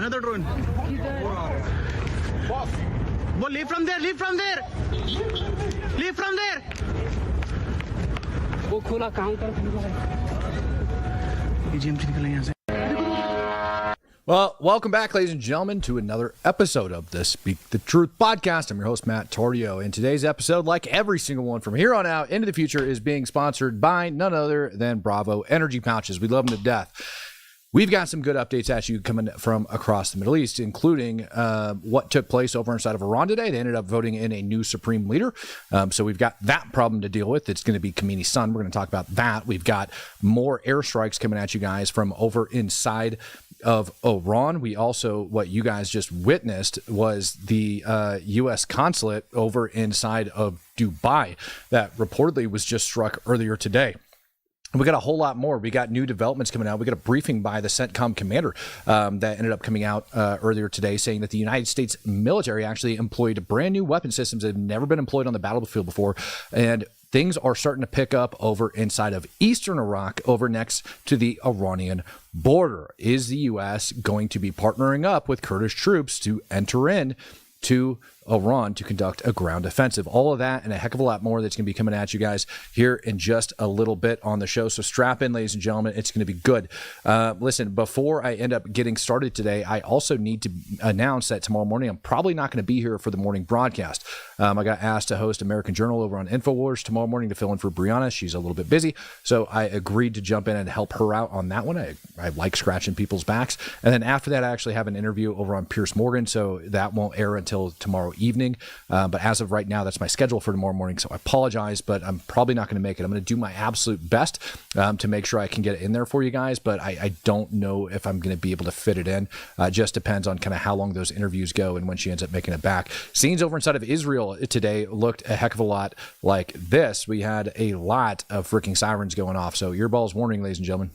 Another drone. Well, leave from there. Leave from there. Leave from there. वो खुला counter AGM से निकलेंगे यहाँ से. Well, welcome back, ladies and gentlemen, to another episode of the Speak the Truth podcast. I'm your host, Matt Torrio. And today's episode, like every single one from here on out into the future, is being sponsored by none other than Bravo Energy Pouches. We love them to death. We've got some good updates at you coming from across the Middle East, including what took place over inside of Iran today. They ended up voting in a new supreme leader. So we've got that problem to deal with. It's going to be Khamenei's son. We're going to talk about that. We've got more airstrikes coming at you guys from over inside of Iran. We also, what you guys just witnessed was the U.S. consulate over inside of Dubai that reportedly was just struck earlier today. We got a whole lot more. We got new developments coming out. We got a briefing by the CENTCOM commander that ended up coming out earlier today saying that the United States military actually employed brand new weapon systems that have never been employed on the battlefield before. And things are starting to pick up over inside of eastern Iraq, over next to the Iranian border. Is the U.S. going to be partnering up with Kurdish troops to enter in to Iran to conduct a ground offensive? All of that and a heck of a lot more that's going to be coming at you guys here in just a little bit on the show. So strap in, ladies and gentlemen. It's going to be good. Listen, before I end up getting started today, I also need to announce that tomorrow morning I'm probably not going to be here for the morning broadcast. I got asked to host American Journal over on InfoWars tomorrow morning to fill in for Brianna. She's a little bit busy, so I agreed to jump in and help her out on that one. I like scratching people's backs. And then after that, I actually have an interview over on Piers Morgan, so that won't air until tomorrow evening. But as of right now, that's my schedule for tomorrow morning. So I apologize, but I'm probably not going to make it. I'm going to do my absolute best to make sure I can get it in there for you guys. But I don't know if I'm going to be able to fit it in. Just depends on kind of how long those interviews go and when she ends up making it back. Scenes over inside of Israel today looked a heck of a lot like this. We had a lot of freaking sirens going off. So earballs warning, ladies and gentlemen.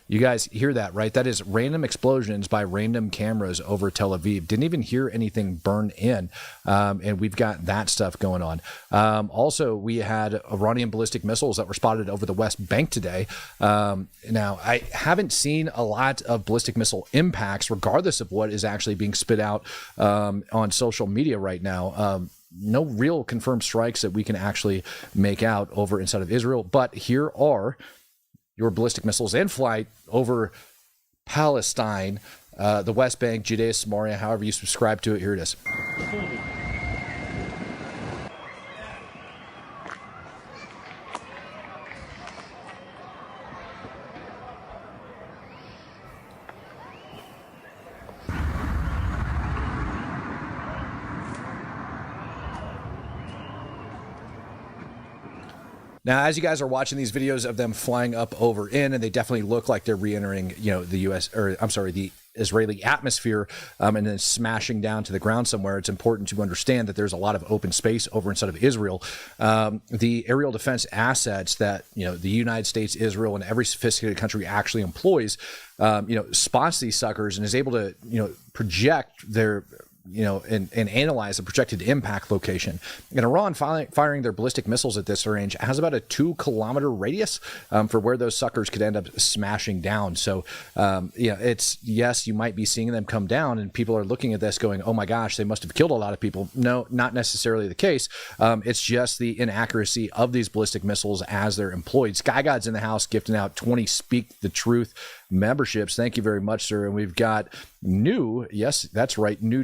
You guys hear that, right? That is random explosions by random cameras over Tel Aviv. Didn't even hear anything burn in. And we've got that stuff going on. Also, we had Iranian ballistic missiles that were spotted over the West Bank today. Now, I haven't seen a lot of ballistic missile impacts, regardless of what is actually being spit out on social media right now. No real confirmed strikes that we can actually make out over inside of Israel. But here are your ballistic missiles in flight over Palestine, the West Bank, Judea, Samaria, however you subscribe to it. Here it is. Now, as you guys are watching these videos of them flying up over in, and they definitely look like they're re-entering, the U.S. or I'm sorry, the Israeli atmosphere, and then smashing down to the ground somewhere. It's important to understand that there's a lot of open space over inside of Israel. The aerial defense assets that the United States, Israel, and every sophisticated country actually employs, spots these suckers and is able to project their and analyze the projected impact location. And Iran firing their ballistic missiles at this range has about a 2-kilometer radius for where those suckers could end up smashing down. So, it's, yes, you might be seeing them come down and people are looking at this going, oh my gosh, they must have killed a lot of people. No, not necessarily the case. It's just the inaccuracy of these ballistic missiles as they're employed. Sky God's in the house gifting out 20 Speak the Truth memberships. Thank you very much, sir. And we've got new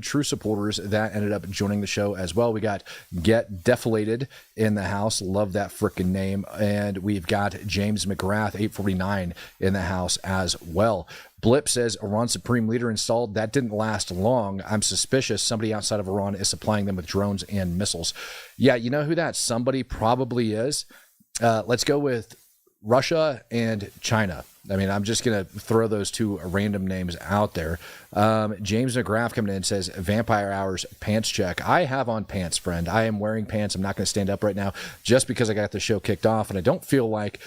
true supporters that ended up joining the show as well. We got Get Deflated in the house. Love that freaking name. And we've got James McGrath, 849 in the house as well. Blip says Iran Supreme Leader installed. That didn't last long. I'm suspicious somebody outside of Iran is supplying them with drones and missiles. Yeah, you know who that somebody probably is? Let's go with Russia and China. I mean, I'm just going to throw those two random names out there. James McGrath coming in and says, Vampire Hours pants check. I have on pants, friend. I am wearing pants. I'm not going to stand up right now just because I got the show kicked off, and I don't feel like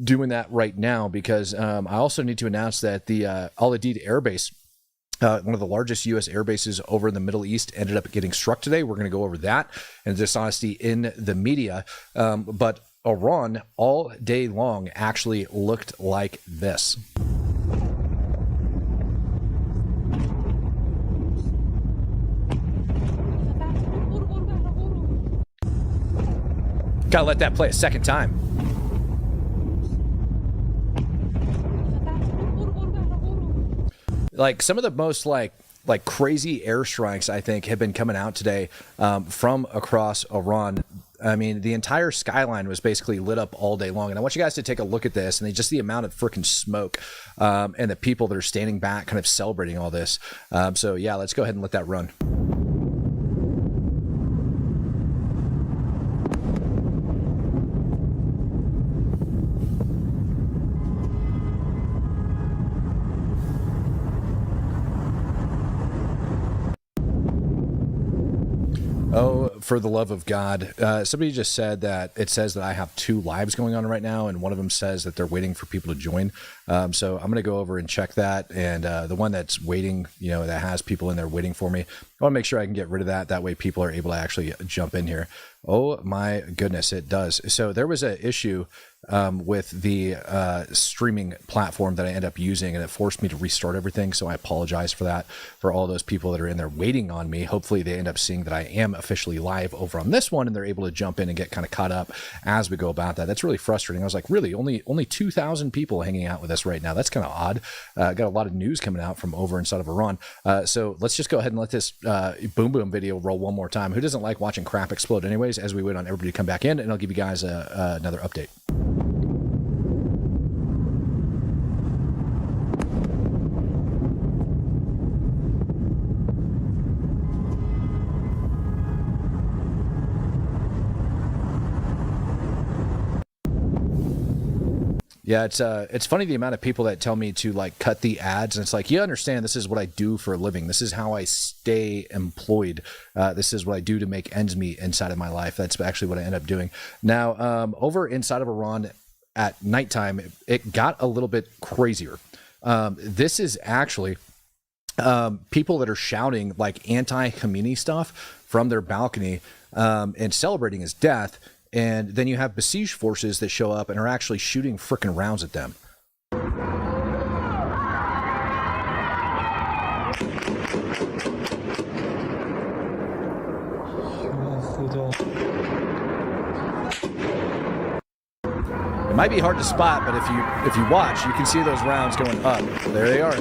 doing that right now because I also need to announce that the Al Udeid Air Base One of the largest U.S. air bases over in the Middle East ended up getting struck today. We're going to go over that and dishonesty in the media. But Iran all day long actually looked like this. Gotta let that play a second time. Like some of the most like crazy airstrikes, I think, have been coming out today from across Iran. I mean, the entire skyline was basically lit up all day long. And I want you guys to take a look at this and just the amount of freaking smoke and the people that are standing back kind of celebrating all this. So yeah, let's go ahead and let that run. Oh, for the love of God. Somebody just said that it says that I have 2 lives going on right now, and one of them says that they're waiting for people to join. So I'm going to go over and check that. And the one that's waiting, that has people in there waiting for me, I want to make sure I can get rid of that. That way people are able to actually jump in here. Oh my goodness, it does. So there was an issue with the streaming platform that I end up using, and it forced me to restart everything. So I apologize for that, for all those people that are in there waiting on me. Hopefully they end up seeing that I am officially live over on this one, and they're able to jump in and get kind of caught up as we go about that. That's really frustrating. I was like, really, only 2,000 people hanging out with us right now. That's kind of odd. Got a lot of news coming out from over inside of Iran. So let's just go ahead and let this boom boom video roll one more time. Who doesn't like watching crap explode anyways, as we wait on everybody to come back in, and I'll give you guys another update. Yeah, it's funny the amount of people that tell me to like cut the ads, and it's like, you understand, this is what I do for a living. This is how I stay employed. This is what I do to make ends meet inside of my life. That's actually what I end up doing. Now, over inside of Iran at nighttime, it got a little bit crazier. This is actually people that are shouting like anti-Khamenei stuff from their balcony and celebrating his death. And then you have besieged forces that show up and are actually shooting frickin' rounds at them. It might be hard to spot, but if you watch, you can see those rounds going up. There they are.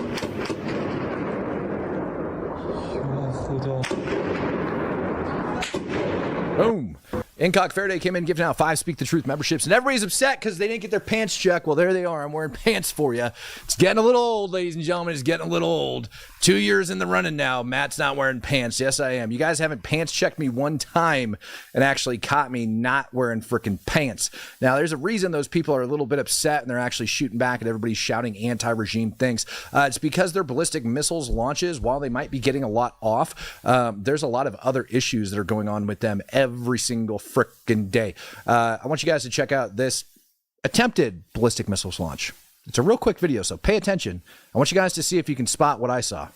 Boom. Incock Faraday came in giving out 5 Speak the Truth memberships, and everybody's upset because they didn't get their pants checked. Well, there they are. I'm wearing pants for you. It's getting a little old, ladies and gentlemen. It's getting a little old. 2 years in the running now. Matt's not wearing pants. Yes, I am. You guys haven't pants checked me one time and actually caught me not wearing freaking pants. Now, there's a reason those people are a little bit upset and they're actually shooting back at everybody shouting anti-regime things. It's because their ballistic missiles launches, while they might be getting a lot off, there's a lot of other issues that are going on with them every single frickin' day. I want you guys to check out this attempted ballistic missiles launch. It's a real quick video, so pay attention. I want you guys to see if you can spot what I saw.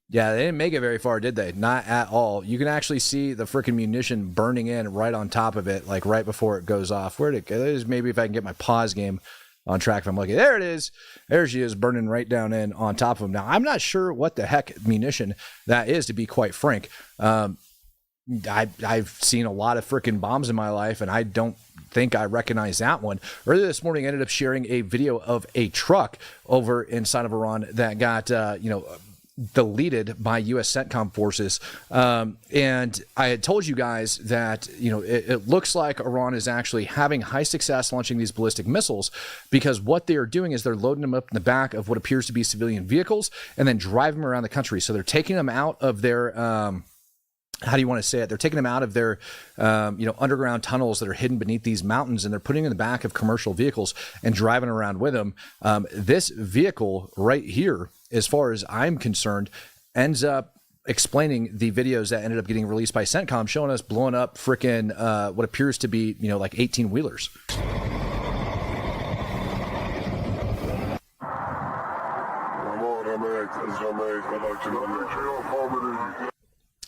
Yeah, they didn't make it very far, did they? Not at all. You can actually see the freaking munition burning in right on top of it, like right before it goes off. Where'd it go? There's maybe if I can get my pause game on track, if I'm looking. There it is. There she is, burning right down in on top of him. Now, I'm not sure what the heck munition that is, to be quite frank. I've seen a lot of freaking bombs in my life, and I don't think I recognize that one. Earlier this morning, I ended up sharing a video of a truck over inside of Iran that got, deleted by U.S. CENTCOM forces. And I had told you guys that, it looks like Iran is actually having high success launching these ballistic missiles, because what they are doing is they're loading them up in the back of what appears to be civilian vehicles and then driving them around the country. So they're taking them out of their, how do you want to say it? They're taking them out of their, underground tunnels that are hidden beneath these mountains, and they're putting them in the back of commercial vehicles and driving around with them. This vehicle right here, as far as I'm concerned, ends up explaining the videos that ended up getting released by CENTCOM, showing us blowing up freaking what appears to be, like 18-wheelers.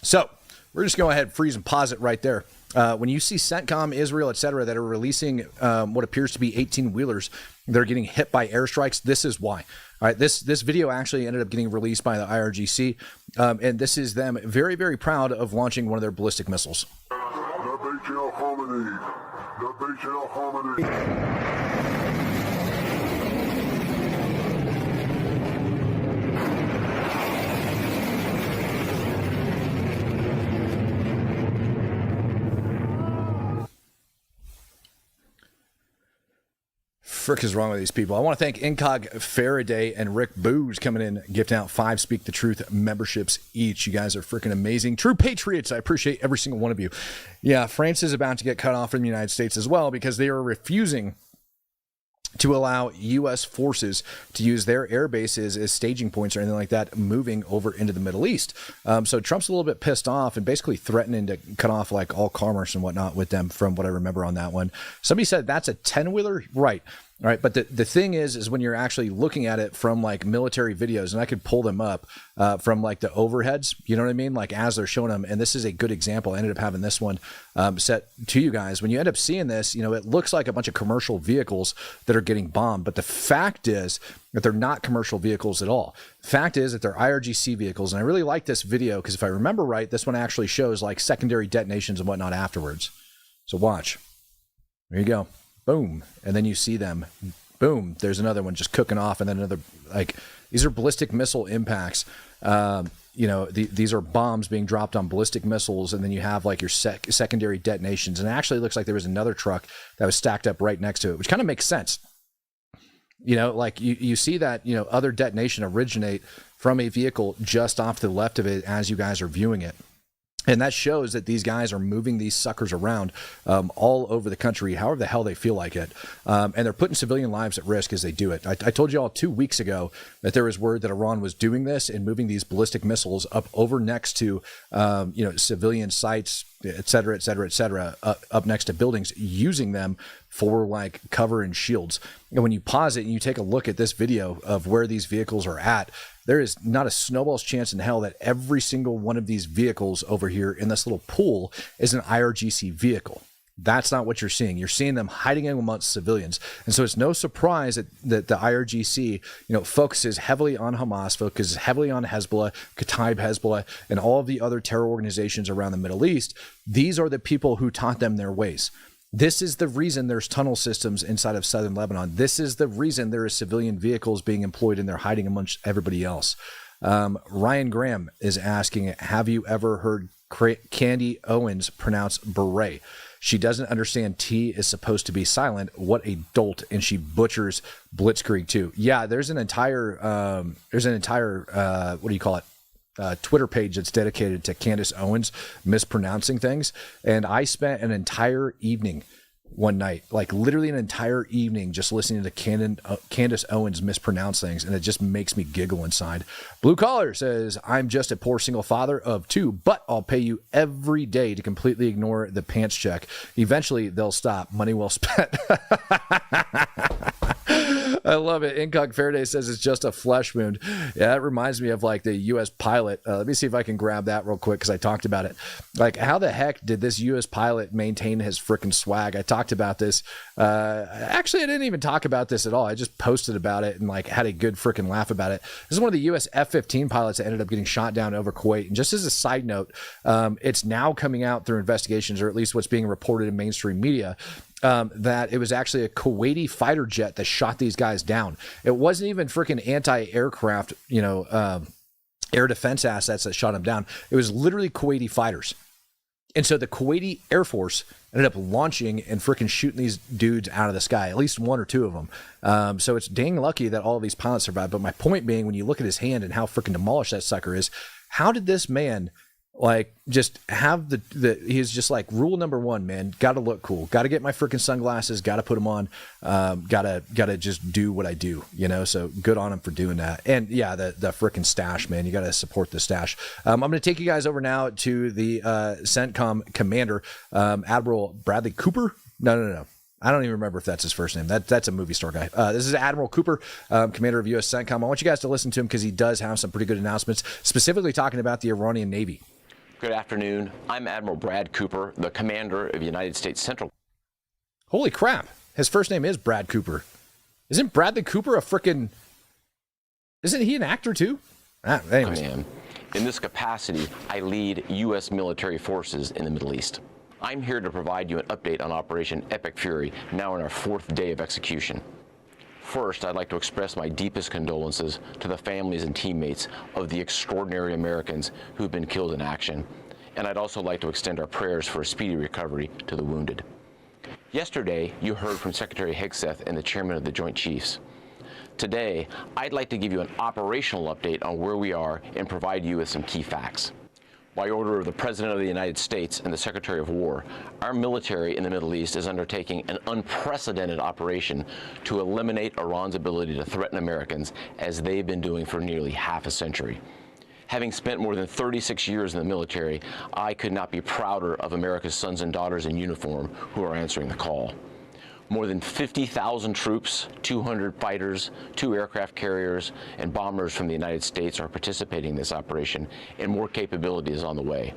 So we're just going to go ahead and freeze and pause it right there. When you see CENTCOM, Israel, etc., that are releasing what appears to be 18-wheelers, they're getting hit by airstrikes. This is why. All right, this video actually ended up getting released by the IRGC, and this is them very, very proud of launching one of their ballistic missiles. Frick is wrong with these people. I want to thank Incog Faraday and Rick Booz coming in, gifting out 5 Speak the Truth memberships each. You guys are freaking amazing. True patriots. I appreciate every single one of you. Yeah, France is about to get cut off from the United States as well because they are refusing to allow U.S. forces to use their air bases as staging points or anything like that moving over into the Middle East. So Trump's a little bit pissed off and basically threatening to cut off like all commerce and whatnot with them from what I remember on that one. Somebody said that's a 10-wheeler? Right. All right. But the thing is when you're actually looking at it from like military videos, and I could pull them up from like the overheads, you know what I mean? Like as they're showing them. And this is a good example. I ended up having this one set to you guys. When you end up seeing this, it looks like a bunch of commercial vehicles that are getting bombed. But the fact is that they're not commercial vehicles at all. The fact is that they're IRGC vehicles. And I really like this video because if I remember right, this one actually shows like secondary detonations and whatnot afterwards. So watch. There you go. Boom. And then you see them. Boom. There's another one just cooking off. And then another, like, these are ballistic missile impacts. These are bombs being dropped on ballistic missiles. And then you have like your secondary detonations. And it actually looks like there was another truck that was stacked up right next to it, which kind of makes sense. Like you see that, other detonation originate from a vehicle just off to the left of it as you guys are viewing it. And that shows that these guys are moving these suckers around all over the country, however the hell they feel like it. And they're putting civilian lives at risk as they do it. I told you all 2 weeks ago that there was word that Iran was doing this and moving these ballistic missiles up over next to, civilian sites, et cetera, up next to buildings, using them for like cover and shields. And when you pause it and you take a look at this video of where these vehicles are at, there is not a snowball's chance in hell that every single one of these vehicles over here in this little pool is an IRGC vehicle. That's not what you're seeing. You're seeing them hiding amongst civilians. And so it's no surprise that the IRGC, focuses heavily on Hamas, focuses heavily on Hezbollah, Kataib Hezbollah, and all of the other terror organizations around the Middle East. These are the people who taught them their ways. This is the reason there's tunnel systems inside of southern Lebanon. This is the reason there is civilian vehicles being employed and they're hiding amongst everybody else. Ryan Graham is asking, have you ever heard Candy Owens pronounce beret? She doesn't understand T is supposed to be silent. What a dolt. And she butchers Blitzkrieg too. Yeah, there's an entire, what do you call it? Twitter page that's dedicated to Candace Owens mispronouncing things. And I spent an entire evening one night, like literally an entire evening, just listening to Candace Owens mispronounce things. And it just makes me giggle inside. Blue Collar says, I'm just a poor single father of 2, but I'll pay you every day to completely ignore the pants check. Eventually they'll stop. Money well spent. I love it. Incog Faraday says it's just a flesh wound. Yeah, that reminds me of like the U.S. pilot. Let me see if I can grab that real quick because I talked about it. Like, how the heck did this U.S. pilot maintain his freaking swag? I talked about this. Actually, I didn't even talk about this at all. I just posted about it and like had a good freaking laugh about it. This is one of the U.S. F-15 pilots that ended up getting shot down over Kuwait. And just as a side note, it's now coming out through investigations, or at least what's being reported in mainstream media, that it was actually a Kuwaiti fighter jet that shot these guys down. It wasn't even freaking anti-aircraft, air defense assets that shot them down. It was literally Kuwaiti fighters. And so the Kuwaiti Air Force ended up launching and freaking shooting these dudes out of the sky, at least 1 or 2 of them. So it's dang lucky that all of these pilots survived. But my point being, when you look at his hand and how freaking demolished that sucker is, how did this man Like, just have he's just like, rule number one, man, got to look cool. Got to get my freaking sunglasses, got to put them on. Gotta just do what I do, you know? So good on him for doing that. And yeah, the freaking stash, man, you got to support the stash. I'm going to take you guys over now to the CENTCOM commander, Admiral Bradley Cooper. No. I don't even remember if that's his first name. That's a movie star guy. This is Admiral Cooper, commander of U.S. CENTCOM. I want you guys to listen to him because he does have some pretty good announcements, specifically talking about the Iranian Navy. Good afternoon. I'm Admiral Brad Cooper, the commander of United States Central. Holy crap. His first name is Brad Cooper. Isn't Bradley Cooper isn't he an actor too? Anyways. In this capacity, I lead U.S. military forces in the Middle East. I'm here to provide you an update on Operation Epic Fury, now in our 4th day of execution. First, I'd like to express my deepest condolences to the families and teammates of the extraordinary Americans who've been killed in action. And I'd also like to extend our prayers for a speedy recovery to the wounded. Yesterday, you heard from Secretary Hegseth and the Chairman of the Joint Chiefs. Today, I'd like to give you an operational update on where we are and provide you with some key facts. By order of the President of the United States and the Secretary of War, our military in the Middle East is undertaking an unprecedented operation to eliminate Iran's ability to threaten Americans, as they've been doing for nearly half a century. Having spent more than 36 years in the military, I could not be prouder of America's sons and daughters in uniform who are answering the call. More than 50,000 troops, 200 fighters, 2 aircraft carriers, and bombers from the United States are participating in this operation, and more capability is on the way.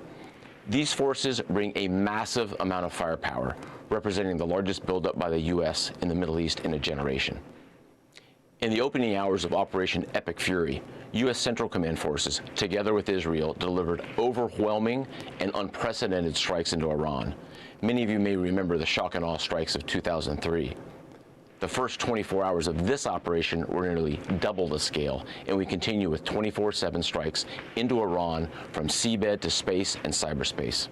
These forces bring a massive amount of firepower, representing the largest buildup by the U.S. in the Middle East in a generation. In the opening hours of Operation Epic Fury, U.S. Central Command forces, together with Israel, delivered overwhelming and unprecedented strikes into Iran. Many of you may remember the shock and awe strikes of 2003. The first 24 hours of this operation were nearly double the scale, and we continue with 24/7 strikes into Iran from seabed to space and cyberspace.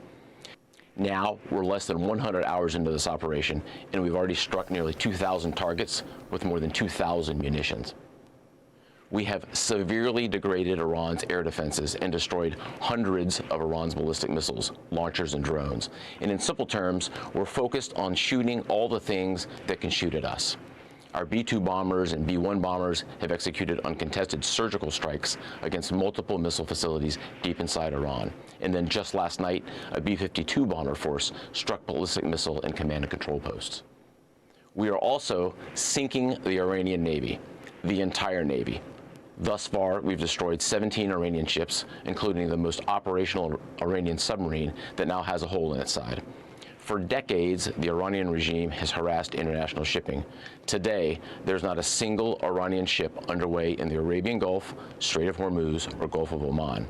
Now, we're less than 100 hours into this operation, and we've already struck nearly 2,000 targets with more than 2,000 munitions. We have severely degraded Iran's air defenses and destroyed hundreds of Iran's ballistic missiles, launchers, and drones. And in simple terms, we're focused on shooting all the things that can shoot at us. Our B-2 bombers and B-1 bombers have executed uncontested surgical strikes against multiple missile facilities deep inside Iran. And then just last night, a B-52 bomber force struck ballistic missile and command and control posts. We are also sinking the Iranian Navy, the entire Navy. Thus far, we've destroyed 17 Iranian ships, including the most operational Iranian submarine that now has a hole in its side. For decades, the Iranian regime has harassed international shipping. Today, there's not a single Iranian ship underway in the Arabian Gulf, Strait of Hormuz, or Gulf of Oman.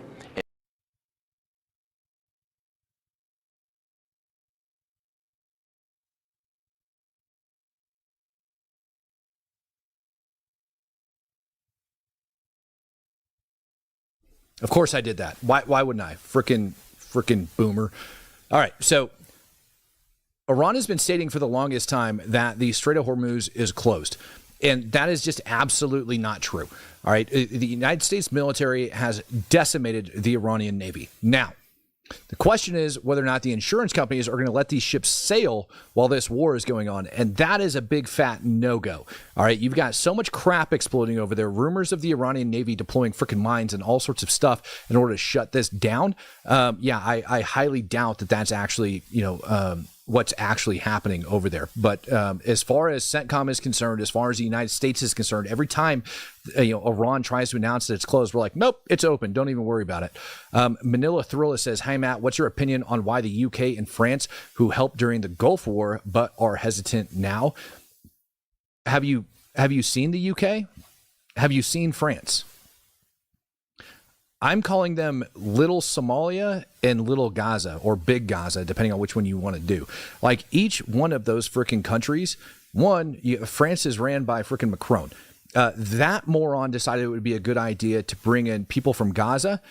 Of course I did that. Why wouldn't I? Frickin' boomer. All right, so Iran has been stating for the longest time that the Strait of Hormuz is closed. And that is just absolutely not true. All right, the United States military has decimated the Iranian Navy. Now, the question is whether or not the insurance companies are going to let these ships sail while this war is going on. And that is a big fat no-go. All right, you've got so much crap exploding over there. Rumors of the Iranian Navy deploying freaking mines and all sorts of stuff in order to shut this down. I highly doubt that that's actually, what's actually happening over there. But as far as CENTCOM is concerned, as far as the United States is concerned, every time Iran tries to announce that it's closed, we're like, nope, it's open. Don't even worry about it. Manila Thrilla says, "Hi Matt, what's your opinion on why the UK and France, who helped during the Gulf War but are hesitant now?" Have you seen the UK? Have you seen France? I'm calling them Little Somalia and Little Gaza, or Big Gaza, depending on which one you want to do. Like, each one of those freaking countries, France is ran by freaking Macron. That moron decided it would be a good idea to bring in people from Gaza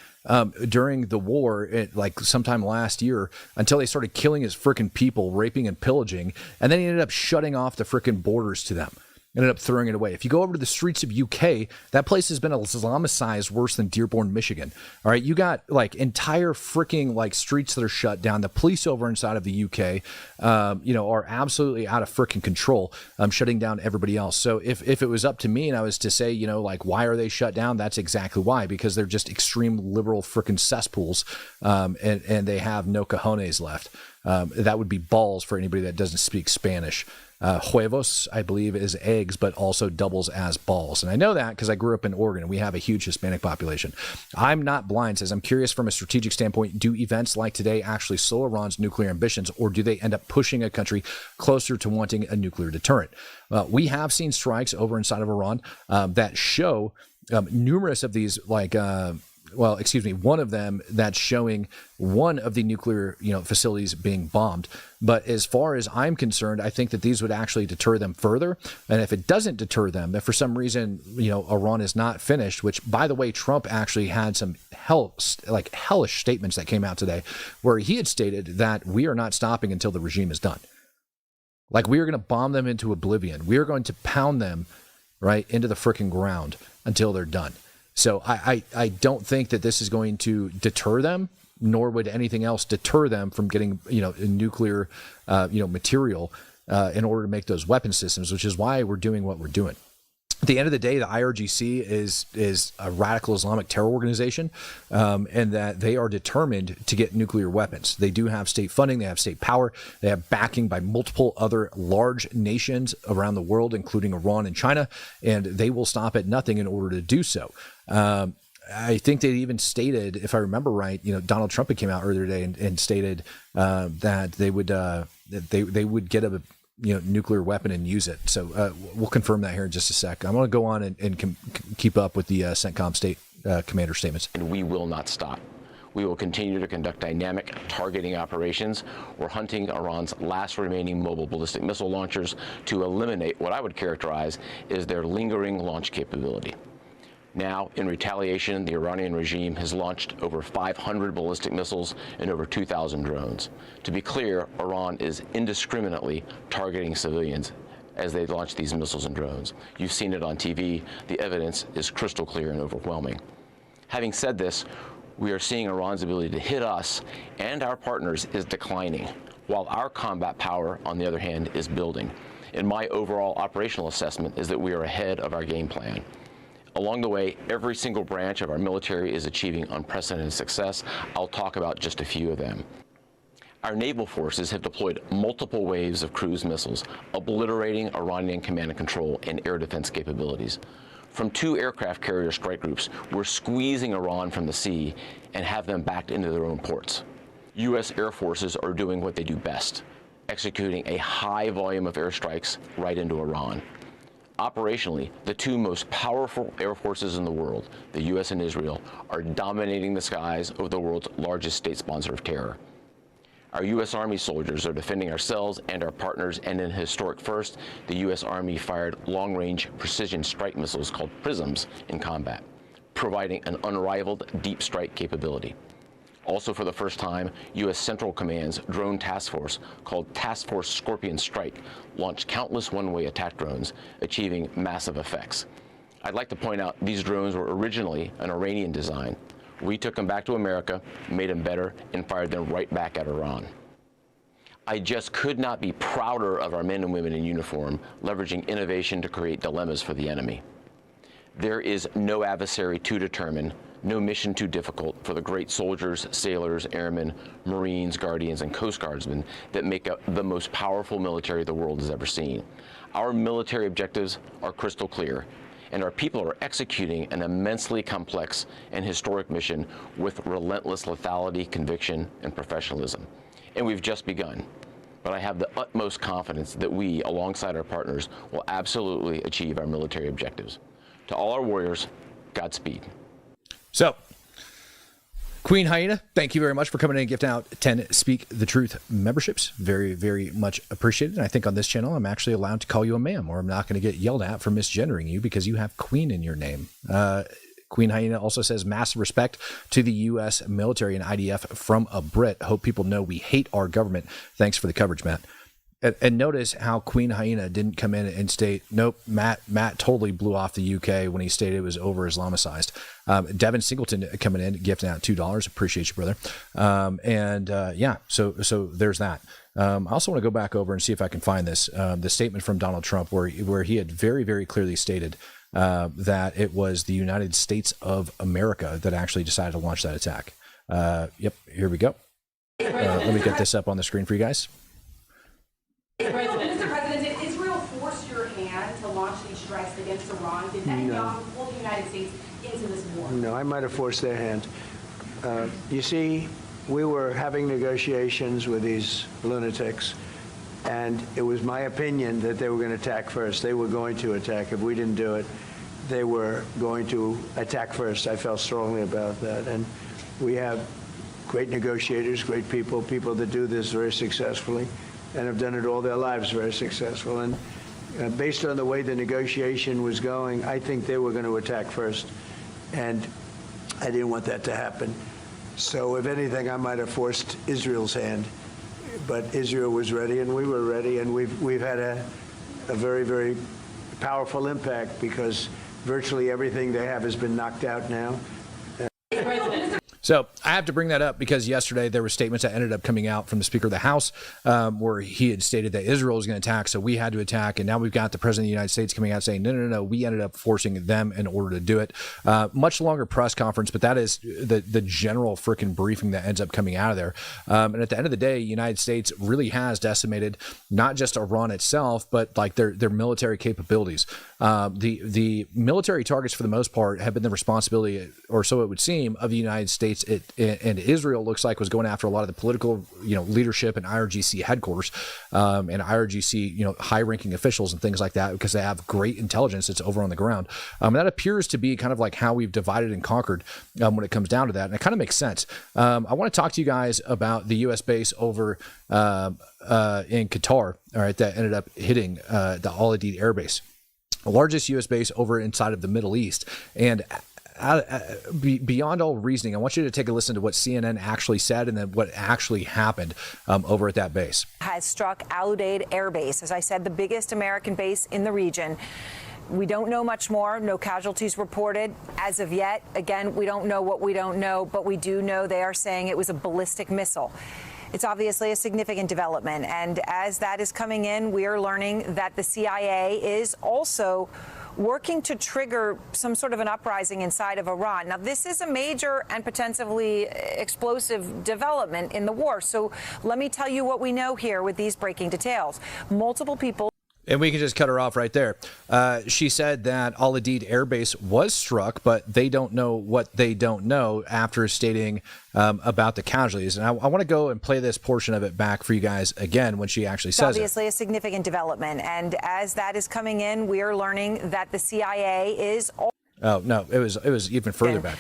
during the war, like sometime last year, until they started killing his freaking people, raping and pillaging, and then he ended up shutting off the freaking borders to them. ended up throwing it away. If you go over to the streets of UK, that place has been Islamicized worse than Dearborn, Michigan. All right, you got like entire freaking like streets that are shut down. The police over inside of the UK, are absolutely out of freaking control, shutting down everybody else. So if it was up to me and I was to say, like, why are they shut down? That's exactly why, because they're just extreme liberal freaking cesspools, and they have no cojones left. That would be balls for anybody that doesn't speak Spanish. Huevos, I believe, is eggs, but also doubles as balls. And I know that because I grew up in Oregon and we have a huge Hispanic population. I'm not blind, says, I'm curious from a strategic standpoint, do events like today actually slow Iran's nuclear ambitions, or do they end up pushing a country closer to wanting a nuclear deterrent? We have seen strikes over inside of Iran that show numerous of these, one of them that's showing one of the nuclear, facilities being bombed. But as far as I'm concerned, I think that these would actually deter them further. And if it doesn't deter them, if for some reason, Iran is not finished, which, by the way, Trump actually had some hellish statements that came out today where he had stated that we are not stopping until the regime is done. Like, we are going to bomb them into oblivion. We are going to pound them right into the freaking ground until they're done. So I don't think that this is going to deter them, nor would anything else deter them from getting, nuclear, material in order to make those weapon systems, which is why we're doing what we're doing. At the end of the day, the IRGC is a radical Islamic terror organization, and that they are determined to get nuclear weapons. They do have state funding. They have state power. They have backing by multiple other large nations around the world, including Iran and China, and they will stop at nothing in order to do so. I think they even stated, if I remember right, Donald Trump came out earlier today and stated that they would get a nuclear weapon and use it. So we'll confirm that here in just a sec. I'm going to go on and keep up with the CENTCOM state commander statements. And we will not stop. We will continue to conduct dynamic targeting operations. We're hunting Iran's last remaining mobile ballistic missile launchers to eliminate what I would characterize as their lingering launch capability. Now, in retaliation, the Iranian regime has launched over 500 ballistic missiles and over 2,000 drones. To be clear, Iran is indiscriminately targeting civilians as they launch these missiles and drones. You've seen it on TV. The evidence is crystal clear and overwhelming. Having said this, we are seeing Iran's ability to hit us and our partners is declining, while our combat power, on the other hand, is building. And my overall operational assessment is that we are ahead of our game plan. Along the way, every single branch of our military is achieving unprecedented success. I'll talk about just a few of them. Our naval forces have deployed multiple waves of cruise missiles, obliterating Iranian command and control and air defense capabilities. From 2 aircraft carrier strike groups, we're squeezing Iran from the sea and have them backed into their own ports. U.S. air forces are doing what they do best, executing a high volume of airstrikes right into Iran. Operationally, the 2 most powerful air forces in the world, the U.S. and Israel, are dominating the skies of the world's largest state sponsor of terror. Our U.S. Army soldiers are defending ourselves and our partners, and in a historic first, the U.S. Army fired long-range precision strike missiles called PrSMs in combat, providing an unrivaled deep strike capability. Also, for the first time, U.S. Central Command's drone task force, called Task Force Scorpion Strike, launched countless one-way attack drones, achieving massive effects. I'd like to point out these drones were originally an Iranian design. We took them back to America, made them better, and fired them right back at Iran. I just could not be prouder of our men and women in uniform, leveraging innovation to create dilemmas for the enemy. There is no adversary too determined, no mission too difficult for the great soldiers, sailors, airmen, Marines, Guardians, and Coast Guardsmen that make up the most powerful military the world has ever seen. Our military objectives are crystal clear, and our people are executing an immensely complex and historic mission with relentless lethality, conviction, and professionalism. And we've just begun. But I have the utmost confidence that we, alongside our partners, will absolutely achieve our military objectives. To all our warriors, Godspeed. So, Queen Hyena, thank you very much for coming in and gifting out 10 Speak the Truth memberships. Very, very much appreciated. And I think on this channel, I'm actually allowed to call you a ma'am, or I'm not going to get yelled at for misgendering you because you have Queen in your name. Queen Hyena also says, massive respect to the U.S. military and IDF from a Brit. Hope people know we hate our government. Thanks for the coverage, Matt. And notice how Queen Hyena didn't come in and state, nope, Matt totally blew off the UK when he stated it was over Islamicized. Devin Singleton coming in, gifting out $2. Appreciate you, brother. So there's that. I also want to go back over and see if I can find this, the statement from Donald Trump where he had very, very clearly stated that it was the United States of America that actually decided to launch that attack. Yep, here we go. Let me get this up on the screen for you guys. Mr. President, did Israel force your hand to launch these strikes against Iran? Did Netanyahu pull the United States into this war? No, I might have forced their hand. You see, we were having negotiations with these lunatics, and it was my opinion that they were going to attack first. They were going to attack. If we didn't do it, they were going to attack first. I felt strongly about that. And we have great negotiators, great people that do this very successfully and have done it all their lives very successful. And based on the way the negotiation was going, I think they were going to attack first. And I didn't want that to happen. So if anything, I might have forced Israel's hand. But Israel was ready and we were ready. And we've had a very, very powerful impact because virtually everything they have has been knocked out now. So I have to bring that up because yesterday there were statements that ended up coming out from the Speaker of the House where he had stated that Israel was going to attack, so we had to attack. And now we've got the President of the United States coming out saying, no, we ended up forcing them in order to do it. Much longer press conference, but that is the general freaking briefing that ends up coming out of there. And at the end of the day, the United States really has decimated not just Iran itself, but like their military capabilities. The military targets, for the most part, have been the responsibility, or so it would seem, of the United States. And Israel looks like was going after a lot of the political, leadership and IRGC headquarters, and IRGC, high-ranking officials and things like that, because they have great intelligence that's over on the ground. And that appears to be kind of like how we've divided and conquered when it comes down to that, and it kind of makes sense. I want to talk to you guys about the U.S. base over in Qatar, all right, that ended up hitting the Al Udeid Air Base, the largest U.S. base over inside of the Middle East. And beyond all reasoning, I want you to take a listen to what CNN actually said and then what actually happened over at that base. Has struck Al Udeid Air Base, as I said, the biggest American base in the region. We don't know much more. No casualties reported as of yet. Again, we don't know what we don't know, but we do know they are saying it was a ballistic missile. It's obviously a significant development. And as that is coming in, we are learning that the CIA is also working to trigger some sort of an uprising inside of Iran. Now, this is a major and potentially explosive development in the war. So let me tell you what we know here with these breaking details. Multiple people. And we can just cut her off right there. She said that Al Udeid Air Base was struck, but they don't know what they don't know after stating about the casualties. And I want to go and play this portion of it back for you guys again when she actually says obviously a significant development. And as that is coming in, we are learning that the CIA is. Oh, no, it was even further back.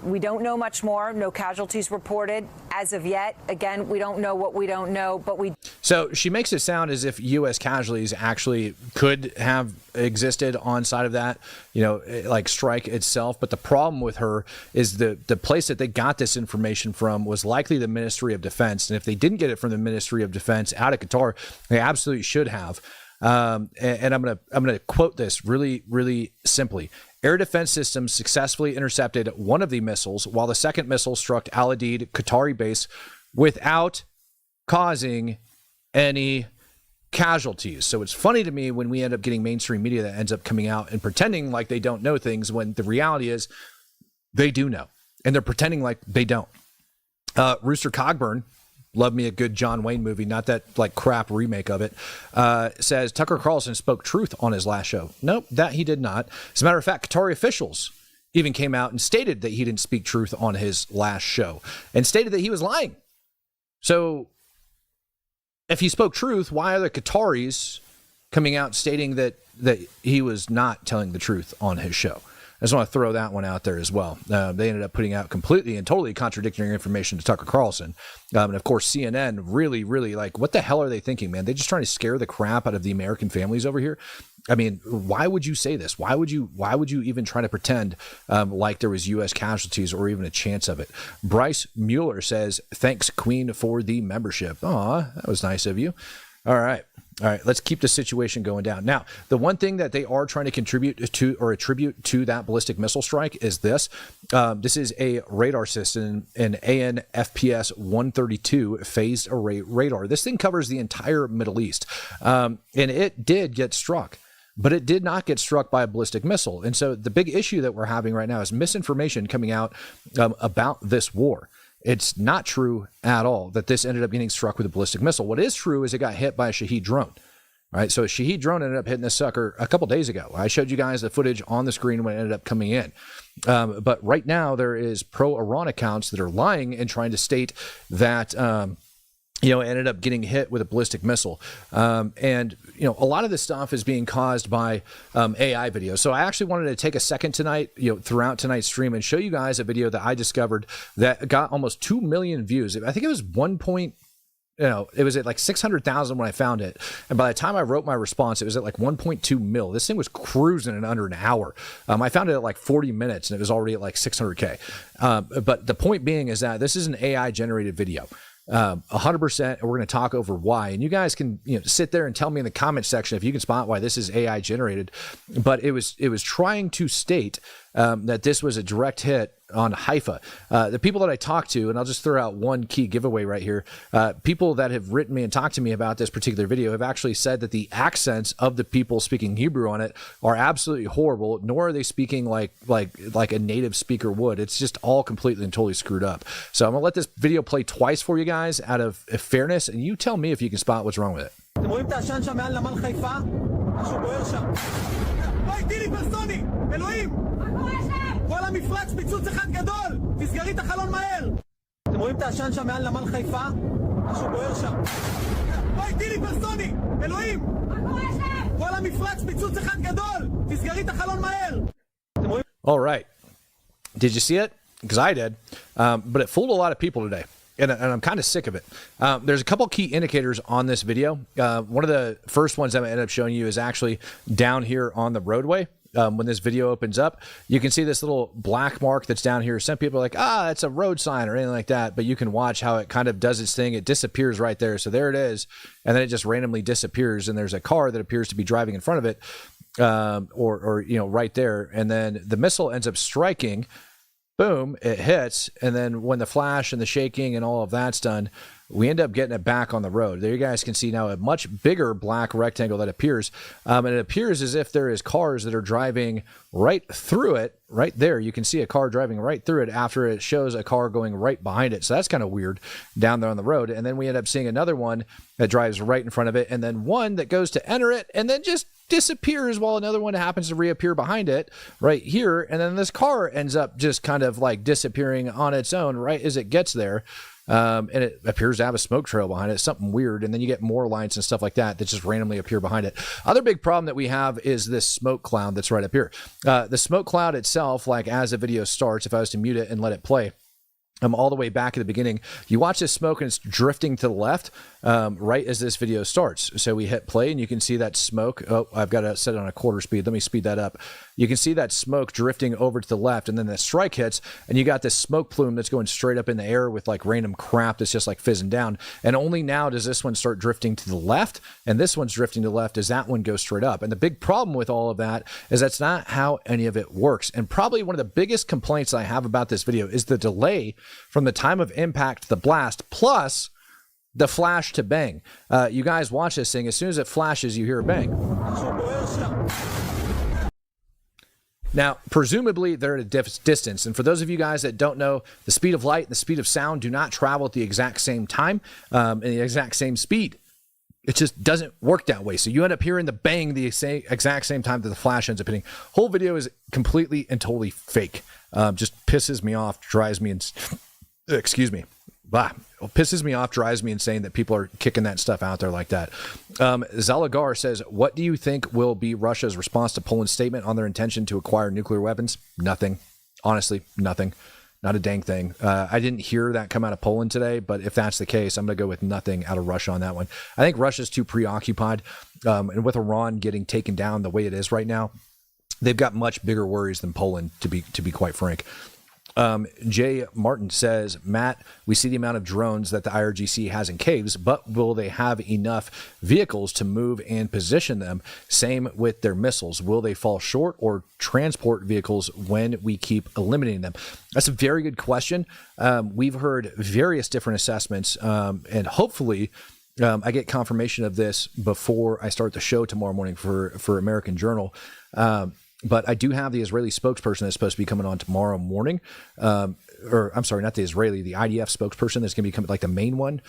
We don't know much more. No casualties reported as of yet. Again, we don't know what we don't know, but we. So she makes it sound as if U.S. casualties actually could have existed on side of that, like strike itself. But the problem with her is the place that they got this information from was likely the Ministry of Defense. And if they didn't get it from the Ministry of Defense out of Qatar, they absolutely should have. And I'm gonna quote this really, really simply. Air defense systems successfully intercepted one of the missiles, while the second missile struck Al Udeid Qatari base without causing any casualties. So it's funny to me when we end up getting mainstream media that ends up coming out and pretending like they don't know things when the reality is they do know, and they're pretending like they don't. Rooster Cogburn, love me a good John Wayne movie, not that like crap remake of it, says Tucker Carlson spoke truth on his last show. Nope, that he did not. As a matter of fact, Qatari officials even came out and stated that he didn't speak truth on his last show and stated that he was lying. So if he spoke truth, why are the Qataris coming out stating that he was not telling the truth on his show? I just want to throw that one out there as well. They ended up putting out completely and totally contradictory information to Tucker Carlson. And of course, CNN really, really like, what the hell are they thinking, man? They're just trying to scare the crap out of the American families over here. I mean, why would you say this? Why would you even try to pretend like there was U.S. casualties or even a chance of it? Bryce Mueller says, thanks, Queen, for the membership. Aw, that was nice of you. All right. All right, let's keep the situation going down. Now, the one thing that they are trying to contribute to or attribute to that ballistic missile strike is this. This is a radar system, an AN/FPS 132 phased array radar. This thing covers the entire Middle East, and it did get struck. But it did not get struck by a ballistic missile. And so the big issue that we're having right now is misinformation coming out about this war. It's not true at all that this ended up getting struck with a ballistic missile. What is true is it got hit by a Shahed drone. All right, so a Shahed drone ended up hitting this sucker a couple days ago. I showed you guys the footage on the screen when it ended up coming in. But right now there is pro-Iran accounts that are lying and trying to state that ended up getting hit with a ballistic missile. And a lot of this stuff is being caused by AI videos. So I actually wanted to take a second tonight, throughout tonight's stream and show you guys a video that I discovered that got almost 2 million views. I think it was it was at like 600,000 when I found it. And by the time I wrote my response, it was at like 1.2 mil. This thing was cruising in under an hour. I found it at like 40 minutes and it was already at like 600K. But the point being is that this is an AI generated video. 100%, and we're going to talk over why. And you guys can sit there and tell me in the comment section if you can spot why this is AI generated. But it was trying to state that this was a direct hit on Haifa. The people that I talked to, and I'll just throw out one key giveaway right here. People that have written me and talked to me about this particular video have actually said that the accents of the people speaking Hebrew on it are absolutely horrible, nor are they speaking like a native speaker would. It's just all completely and totally screwed up. So I'm gonna let this video play twice for you guys out of fairness, and you tell me if you can spot what's wrong with it. אתם רואים את העשן שם מעל נמל חיפה? משהו בוער שם. בואי, טילי פרסוני! אלוהים! מה קורה שם? כל המפרץ פיצוץ אחד גדול! תסגרי את החלון מהר! אתם רואים את העשן שם מעל נמל חיפה? משהו בוער שם. בואי, טילי פרסוני! אלוהים! מה קורה שם? כל המפרץ פיצוץ אחד גדול! תסגרי את החלון מהר! All right. Did you see it? Because I did. But it fooled a lot of people today. And I'm kind of sick of it. There's a couple key indicators on this video. One of the first ones I'm going to end up showing you is actually down here on the roadway. When this video opens up, you can see this little black mark that's down here. Some people are like, it's a road sign or anything like that. But you can watch how it kind of does its thing. It disappears right there. So there it is. And then it just randomly disappears. And there's a car that appears to be driving in front of it or right there. And then the missile ends up striking. Boom, it hits, and then when the flash and the shaking and all of that's done, we end up getting it back on the road. There you guys can see now a much bigger black rectangle that appears, and it appears as if there is cars that are driving right through it. Right there, you can see a car driving right through it after it shows a car going right behind it. So that's kind of weird down there on the road. And then we end up seeing another one that drives right in front of it, and then one that goes to enter it and then just disappears while another one happens to reappear behind it right here. And then this car ends up just kind of like disappearing on its own right as it gets there. And it appears to have a smoke trail behind it, something weird. And then you get more lights and stuff like that just randomly appear behind it. Other big problem that we have is this smoke cloud that's right up here. The smoke cloud itself, like as the video starts, if I was to mute it and let it play, all the way back at the beginning, you watch this smoke and it's drifting to the left right as this video starts. So we hit play and you can see that smoke. Oh, I've got to set it on a quarter speed. Let me speed that up. You can see that smoke drifting over to the left, and then the strike hits and you got this smoke plume that's going straight up in the air with like random crap that's just like fizzing down. And only now does this one start drifting to the left, and this one's drifting to the left as that one goes straight up. And the big problem with all of that is that's not how any of it works. And probably one of the biggest complaints I have about this video is the delay from the time of impact to the blast, plus the flash to bang. You guys watch this thing. As soon as it flashes, you hear a bang. Now, presumably, they're at a distance. And for those of you guys that don't know, the speed of light and the speed of sound do not travel at the exact same time and the exact same speed. It just doesn't work that way. So you end up hearing the bang the exact same time that the flash ends up hitting. Whole video is completely and totally fake. Just pisses me off, drives me pisses me off, drives me insane that people are kicking that stuff out there like that. Zalagar says, what do you think will be Russia's response to Poland's statement on their intention to acquire nuclear weapons? Nothing. Honestly, nothing. Not a dang thing. I didn't hear that come out of Poland today, but if that's the case, I'm going to go with nothing out of Russia on that one. I think Russia's too preoccupied, and with Iran getting taken down the way it is right now, they've got much bigger worries than Poland, to be quite frank. Jay Martin says, Matt, we see the amount of drones that the IRGC has in caves, but will they have enough vehicles to move and position them? Same with their missiles. Will they fall short or transport vehicles when we keep eliminating them? That's a very good question. We've heard various different assessments, and hopefully I get confirmation of this before I start the show tomorrow morning for American Journal. But I do have the Israeli spokesperson that's supposed to be coming on tomorrow morning. Or I'm sorry, not the Israeli, the IDF spokesperson that's going to be coming, like the main one,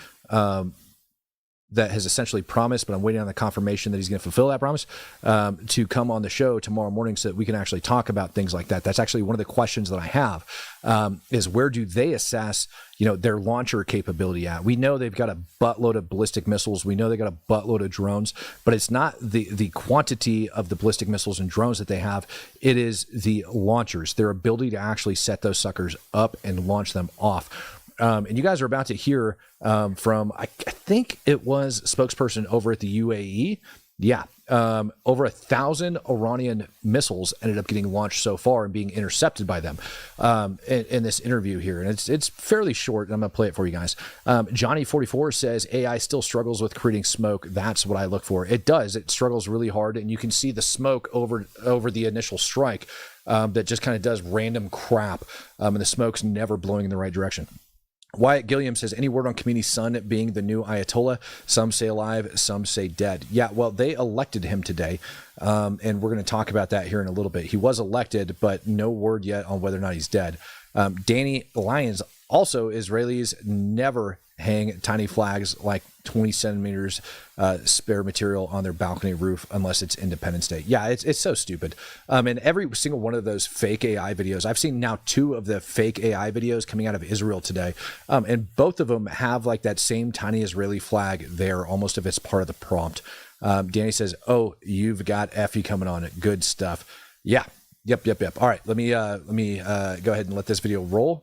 that has essentially promised, but I'm waiting on the confirmation that he's going to fulfill that promise, to come on the show tomorrow morning so that we can actually talk about things like that. That's actually one of the questions that I have, is where do they assess, their launcher capability at? We know they've got a buttload of ballistic missiles. We know they got a buttload of drones, but it's not the quantity of the ballistic missiles and drones that they have. It is the launchers, their ability to actually set those suckers up and launch them off. And you guys are about to hear from, I think it was spokesperson over at the UAE. Yeah. Over 1,000 Iranian missiles ended up getting launched so far and being intercepted by them in this interview here. And it's fairly short. I'm going to play it for you guys. Johnny44 says, AI still struggles with creating smoke. That's what I look for. It does. It struggles really hard. And you can see the smoke over the initial strike that just kind of does random crap. And the smoke's never blowing in the right direction. Wyatt Gilliam says, any word on Khomeini's son being the new Ayatollah? Some say alive, some say dead. Yeah, well, they elected him today, and we're going to talk about that here in a little bit. He was elected, but no word yet on whether or not he's dead. Danny Lyons, also Israelis never hang tiny flags like 20 centimeters spare material on their balcony roof unless it's Independence Day. Yeah, it's so stupid. And every single one of those fake AI videos, I've seen now 2 of the fake AI videos coming out of Israel today, and both of them have like that same tiny Israeli flag there, almost if it's part of the prompt. Danny says, oh, you've got Effie coming on it. Good stuff. Yeah. Yep. All right, let me go ahead and let this video roll.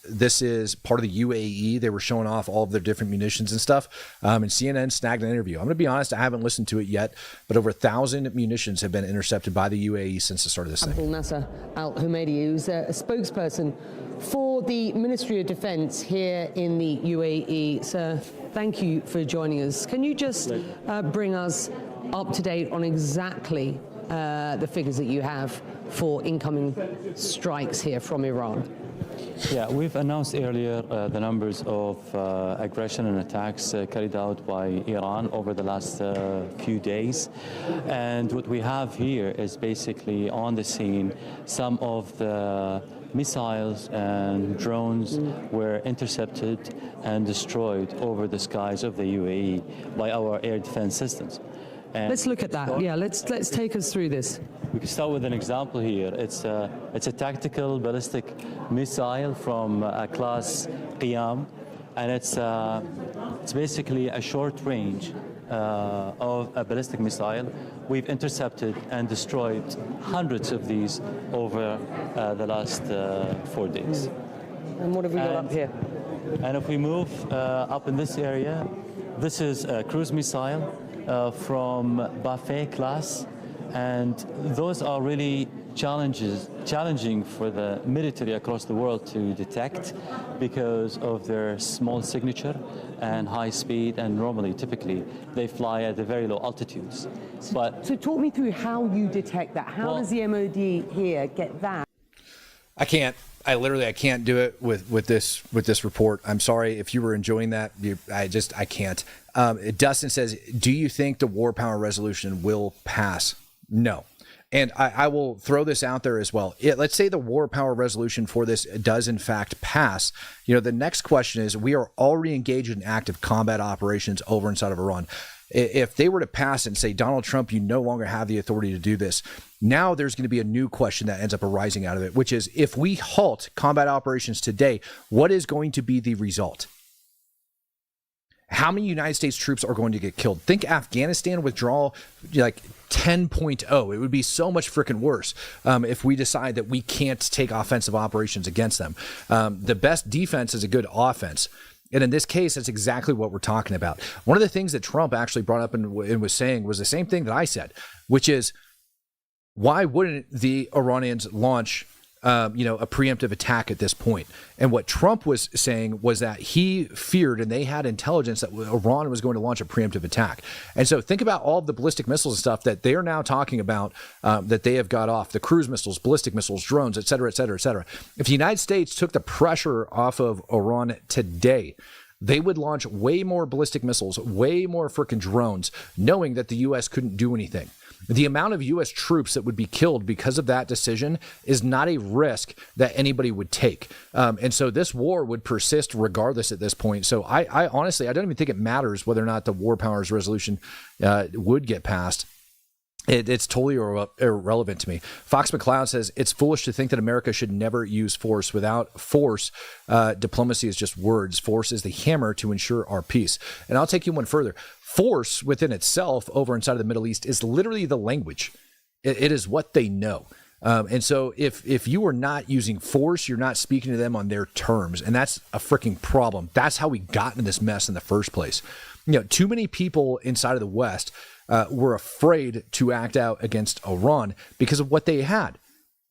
This is part of the UAE. They were showing off all of their different munitions and stuff. And CNN snagged an interview. I'm going to be honest, I haven't listened to it yet, but over 1,000 munitions have been intercepted by the UAE since the start of this thing. Abdul Nasser Al Humaidi, who's a spokesperson for the Ministry of Defense here in the UAE. Sir, thank you for joining us. Can you just bring us up to date on exactly the figures that you have for incoming strikes here from Iran? Yeah, we've announced earlier the numbers of aggression and attacks carried out by Iran over the last few days. And what we have here is basically on the scene some of the missiles and drones were intercepted and destroyed over the skies of the UAE by our air defense systems. And let's look at that. Yeah, let's take us through this. We can start with an example here. It's a tactical ballistic missile from class Qiyam, and it's basically a short range of a ballistic missile. We've intercepted and destroyed hundreds of these over the last 4 days. And what have we got up here? And if we move up in this area, this is a cruise missile from Buffet class, and those are really challenging for the military across the world to detect because of their small signature and high speed, and typically they fly at a very low altitudes. So talk me through how you detect that. How does the MOD here get that? I can't do it with this report. I'm sorry if you were enjoying that. I can't. Dustin says, do you think the war power resolution will pass? No. And I will throw this out there as well. Let's say the war power resolution for this does in fact pass. The next question is, we are already engaged in active combat operations over inside of Iran. If they were to pass and say, Donald Trump, you no longer have the authority to do this, now there's going to be a new question that ends up arising out of it, which is, if we halt combat operations today, what is going to be the result? How many United States troops are going to get killed? Think Afghanistan withdrawal like 10.0. It would be so much freaking worse if we decide that we can't take offensive operations against them. The best defense is a good offense. And in this case, that's exactly what we're talking about. One of the things that Trump actually brought up and was saying was the same thing that I said, which is, why wouldn't the Iranians launch a preemptive attack at this point. And what Trump was saying was that he feared, and they had intelligence, that Iran was going to launch a preemptive attack. And so think about all of the ballistic missiles and stuff that they are now talking about that they have got off, the cruise missiles, ballistic missiles, drones, et cetera, et cetera, et cetera. If the United States took the pressure off of Iran today, they would launch way more ballistic missiles, way more freaking drones, knowing that the U.S. couldn't do anything. The amount of U.S. troops that would be killed because of that decision is not a risk that anybody would take. And so this war would persist regardless at this point. So I honestly, I don't even think it matters whether or not the War Powers Resolution would get passed. It's totally irrelevant to me. Fox McCloud says, it's foolish to think that America should never use force. Without force, diplomacy is just words. Force is the hammer to ensure our peace. And I'll take you one further. Force within itself over inside of the Middle East is literally the language. It is what they know. And so if you are not using force, you're not speaking to them on their terms. And that's a freaking problem. That's how we got into this mess in the first place. Too many people inside of the West were afraid to act out against Iran because of what they had.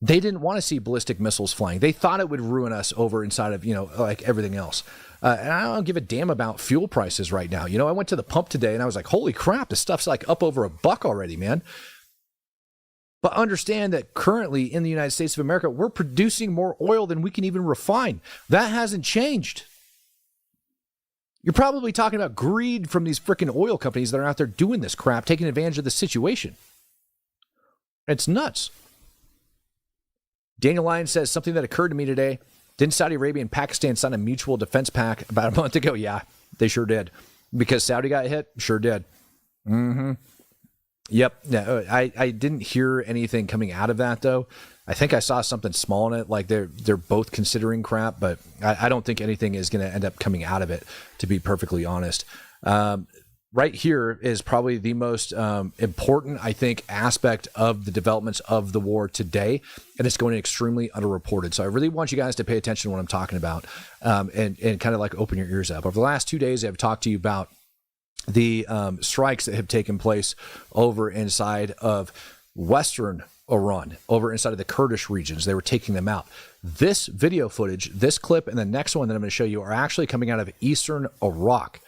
They didn't want to see ballistic missiles flying. They thought it would ruin us over inside of, like everything else. And I don't give a damn about fuel prices right now. I went to the pump today and I was like, holy crap, this stuff's like up over $1 already, man. But understand that currently in the United States of America, we're producing more oil than we can even refine. That hasn't changed. You're probably talking about greed from these freaking oil companies that are out there doing this crap, taking advantage of the situation. It's nuts. Daniel Lyons says something that occurred to me today. Didn't Saudi Arabia and Pakistan sign a mutual defense pact about a month ago? Yeah, they sure did. Because Saudi got hit? Sure did. Mm-hmm. Yep. No, I didn't hear anything coming out of that, though. I think I saw something small in it, like they're both considering crap, but I don't think anything is going to end up coming out of it, to be perfectly honest. Right here is probably the most important, I think, aspect of the developments of the war today, and it's going extremely underreported. So I really want you guys to pay attention to what I'm talking about and kind of like open your ears up. Over the last 2 days, I've talked to you about the strikes that have taken place over inside of Western Iran, over inside of the Kurdish regions. They were taking them out. This video footage, this clip, and the next one that I'm going to show you are actually coming out of Eastern Iraq.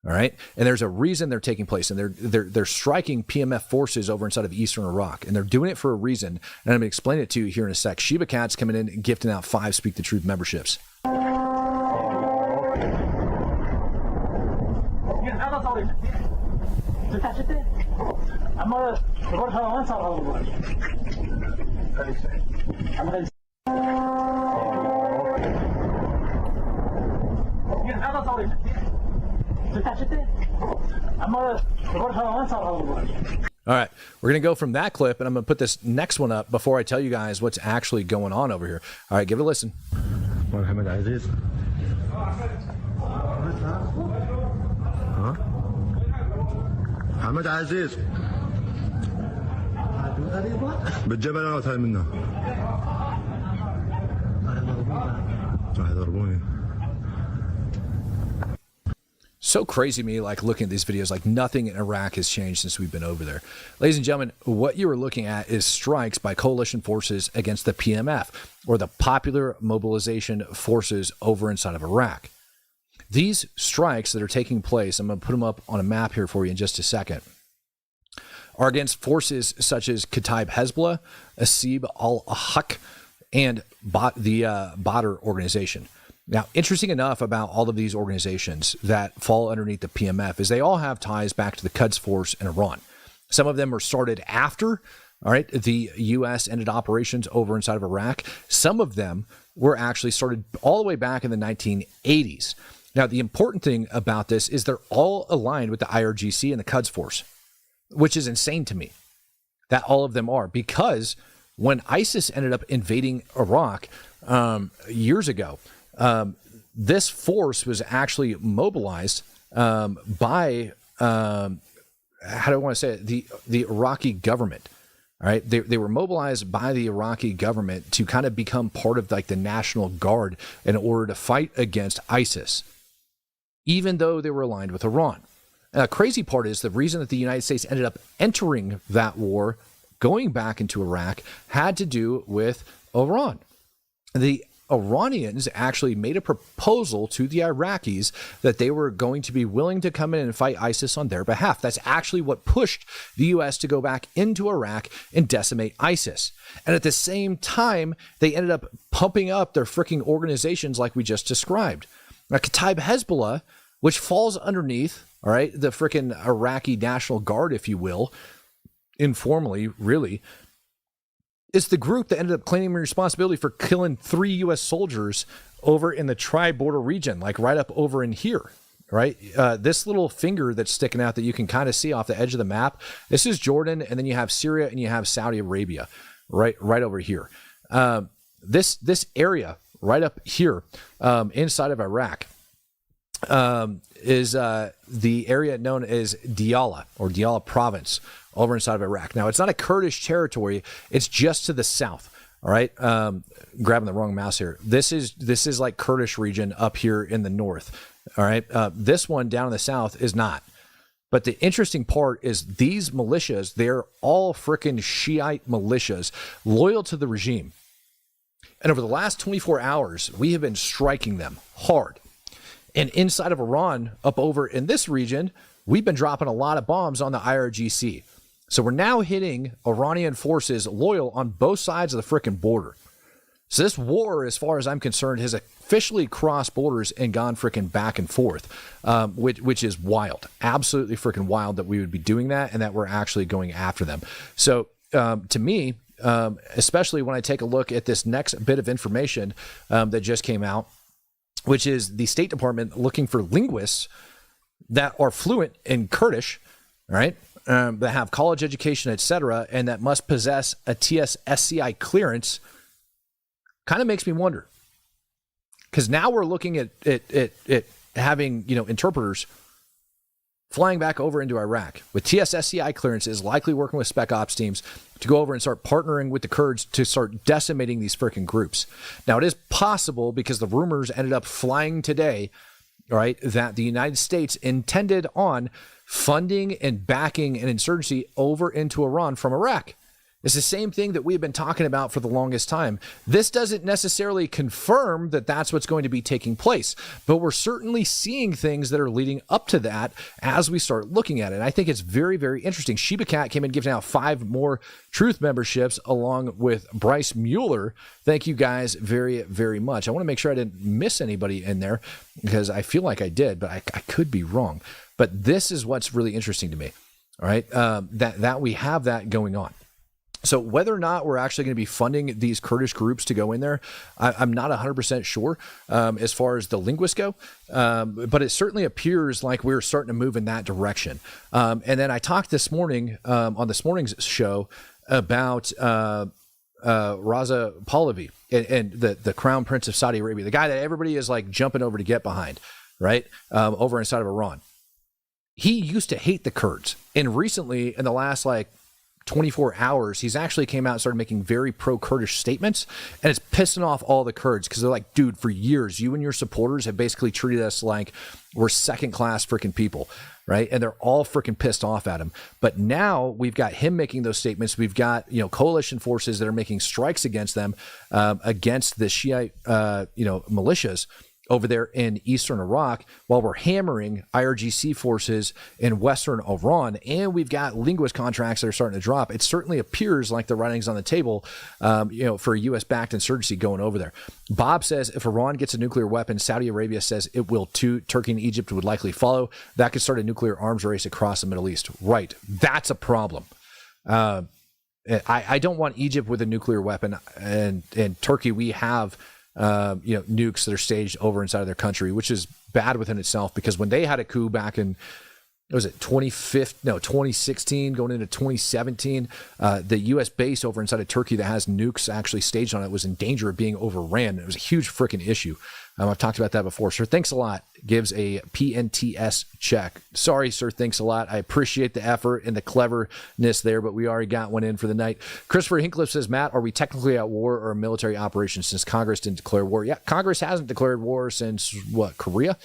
All right. And there's a reason they're taking place, and they're striking PMF forces over inside of Eastern Iraq, and they're doing it for a reason. And I'm going to explain it to you here in a sec. Sheba Cat's coming in and gifting out 5 Speak the Truth memberships. All right, we're going to go from that clip, and I'm going to put this next one up before I tell you guys what's actually going on over here. All right, give it a listen. Mohammed Aziz. محمد عزيز بالجبل انا وتهاي منه راح يضربوني. So crazy to me, like looking at these videos, like nothing in Iraq has changed since we've been over there. Ladies and gentlemen, what you are looking at is strikes by coalition forces against the PMF, or the Popular Mobilization Forces over inside of Iraq. These strikes that are taking place, I'm going to put them up on a map here for you in just a second, are against forces such as Kataib Hezbollah, Asib al-Haq, and the Badr organization. Now, interesting enough about all of these organizations that fall underneath the PMF is they all have ties back to the Quds Force in Iran. Some of them were started after, all right, the U.S. ended operations over inside of Iraq. Some of them were actually started all the way back in the 1980s. Now, the important thing about this is they're all aligned with the IRGC and the Quds Force, which is insane to me that all of them are, because when ISIS ended up invading Iraq years ago, this force was actually mobilized by, how do I want to say it, the Iraqi government. All right, they were mobilized by the Iraqi government to kind of become part of like the National Guard in order to fight against ISIS, even though they were aligned with Iran. And the crazy part is the reason that the United States ended up entering that war, going back into Iraq, had to do with Iran. the Iranians actually made a proposal to the Iraqis that they were going to be willing to come in and fight ISIS on their behalf. That's actually what pushed the U.S. to go back into Iraq and decimate ISIS. And at the same time, they ended up pumping up their freaking organizations like we just described. Now, Kataib Hezbollah, which falls underneath, all right, the freaking Iraqi National Guard, if you will, informally, really, it's the group that ended up claiming responsibility for killing 3 U.S. soldiers over in the tri-border region, like right up over in here, right? This little finger that's sticking out that you can kind of see off the edge of the map, this is Jordan, and then you have Syria and you have Saudi Arabia, right over here. This area right up here inside of Iraq is the area known as Diyala, or Diyala province, over inside of Iraq. Now, it's not a Kurdish territory. It's just to the south. All right. Grabbing the wrong mouse here. This is like Kurdish region up here in the north. All right. This one down in the south is not. But the interesting part is these militias, they're all freaking Shiite militias loyal to the regime. And over the last 24 hours, we have been striking them hard. And inside of Iran, up over in this region, we've been dropping a lot of bombs on the IRGC. So we're now hitting Iranian forces loyal on both sides of the frickin' border. So this war, as far as I'm concerned, has officially crossed borders and gone frickin' back and forth, which is wild. Absolutely frickin' wild that we would be doing that and that we're actually going after them. So to me, especially when I take a look at this next bit of information that just came out, which is the State Department looking for linguists that are fluent in Kurdish, right? That have college education, etc., and that must possess a TS-SCI clearance, kind of makes me wonder. Because now we're looking at having, interpreters flying back over into Iraq with TS-SCI clearances, likely working with spec ops teams to go over and start partnering with the Kurds to start decimating these freaking groups. Now, it is possible, because the rumors ended up flying today, right, that the United States intended on funding and backing an insurgency over into Iran from Iraq. It's the same thing that we've been talking about for the longest time. This doesn't necessarily confirm that that's what's going to be taking place, but we're certainly seeing things that are leading up to that as we start looking at it. And I think it's very, very interesting. Sheba Cat came in giving out 5 more Truth memberships along with Bryce Mueller. Thank you guys very, very much. I want to make sure I didn't miss anybody in there because I feel like I did, but I could be wrong. But this is what's really interesting to me, all right, that we have that going on. So whether or not we're actually going to be funding these Kurdish groups to go in there, I'm not 100% sure as far as the linguists go, but it certainly appears like we're starting to move in that direction. And then I talked this morning on this morning's show about Raza Pahlavi and the Crown Prince of Saudi Arabia, the guy that everybody is like jumping over to get behind, right, over inside of Iran. He used to hate the Kurds. And recently, in the last 24 hours, he's actually came out and started making very pro-Kurdish statements, and it's pissing off all the Kurds because they're like, dude, for years, you and your supporters have basically treated us like we're second-class freaking people, right? And they're all freaking pissed off at him. But now we've got him making those statements. We've got, coalition forces that are making strikes against them, against the Shiite, militias over there in eastern Iraq, while we're hammering IRGC forces in western Iran, and we've got linguist contracts that are starting to drop. It certainly appears like the writing's on the table, for a U.S.-backed insurgency going over there. Bob says if Iran gets a nuclear weapon, Saudi Arabia says it will too. Turkey and Egypt would likely follow. That could start a nuclear arms race across the Middle East. Right. That's a problem. I don't want Egypt with a nuclear weapon, and Turkey, we have nukes that are staged over inside of their country, which is bad within itself, because when they had a coup back in, 2016 going into 2017, the U.S. base over inside of Turkey that has nukes actually staged on it was in danger of being overran. It was a huge freaking issue. I've talked about that before. Sir, thanks a lot. Gives a PNTS check. Sorry, sir, thanks a lot. I appreciate the effort and the cleverness there, but we already got one in for the night. Christopher Hincliffe says, Matt, are we technically at war or a military operation since Congress didn't declare war? Yeah, Congress hasn't declared war since, Korea?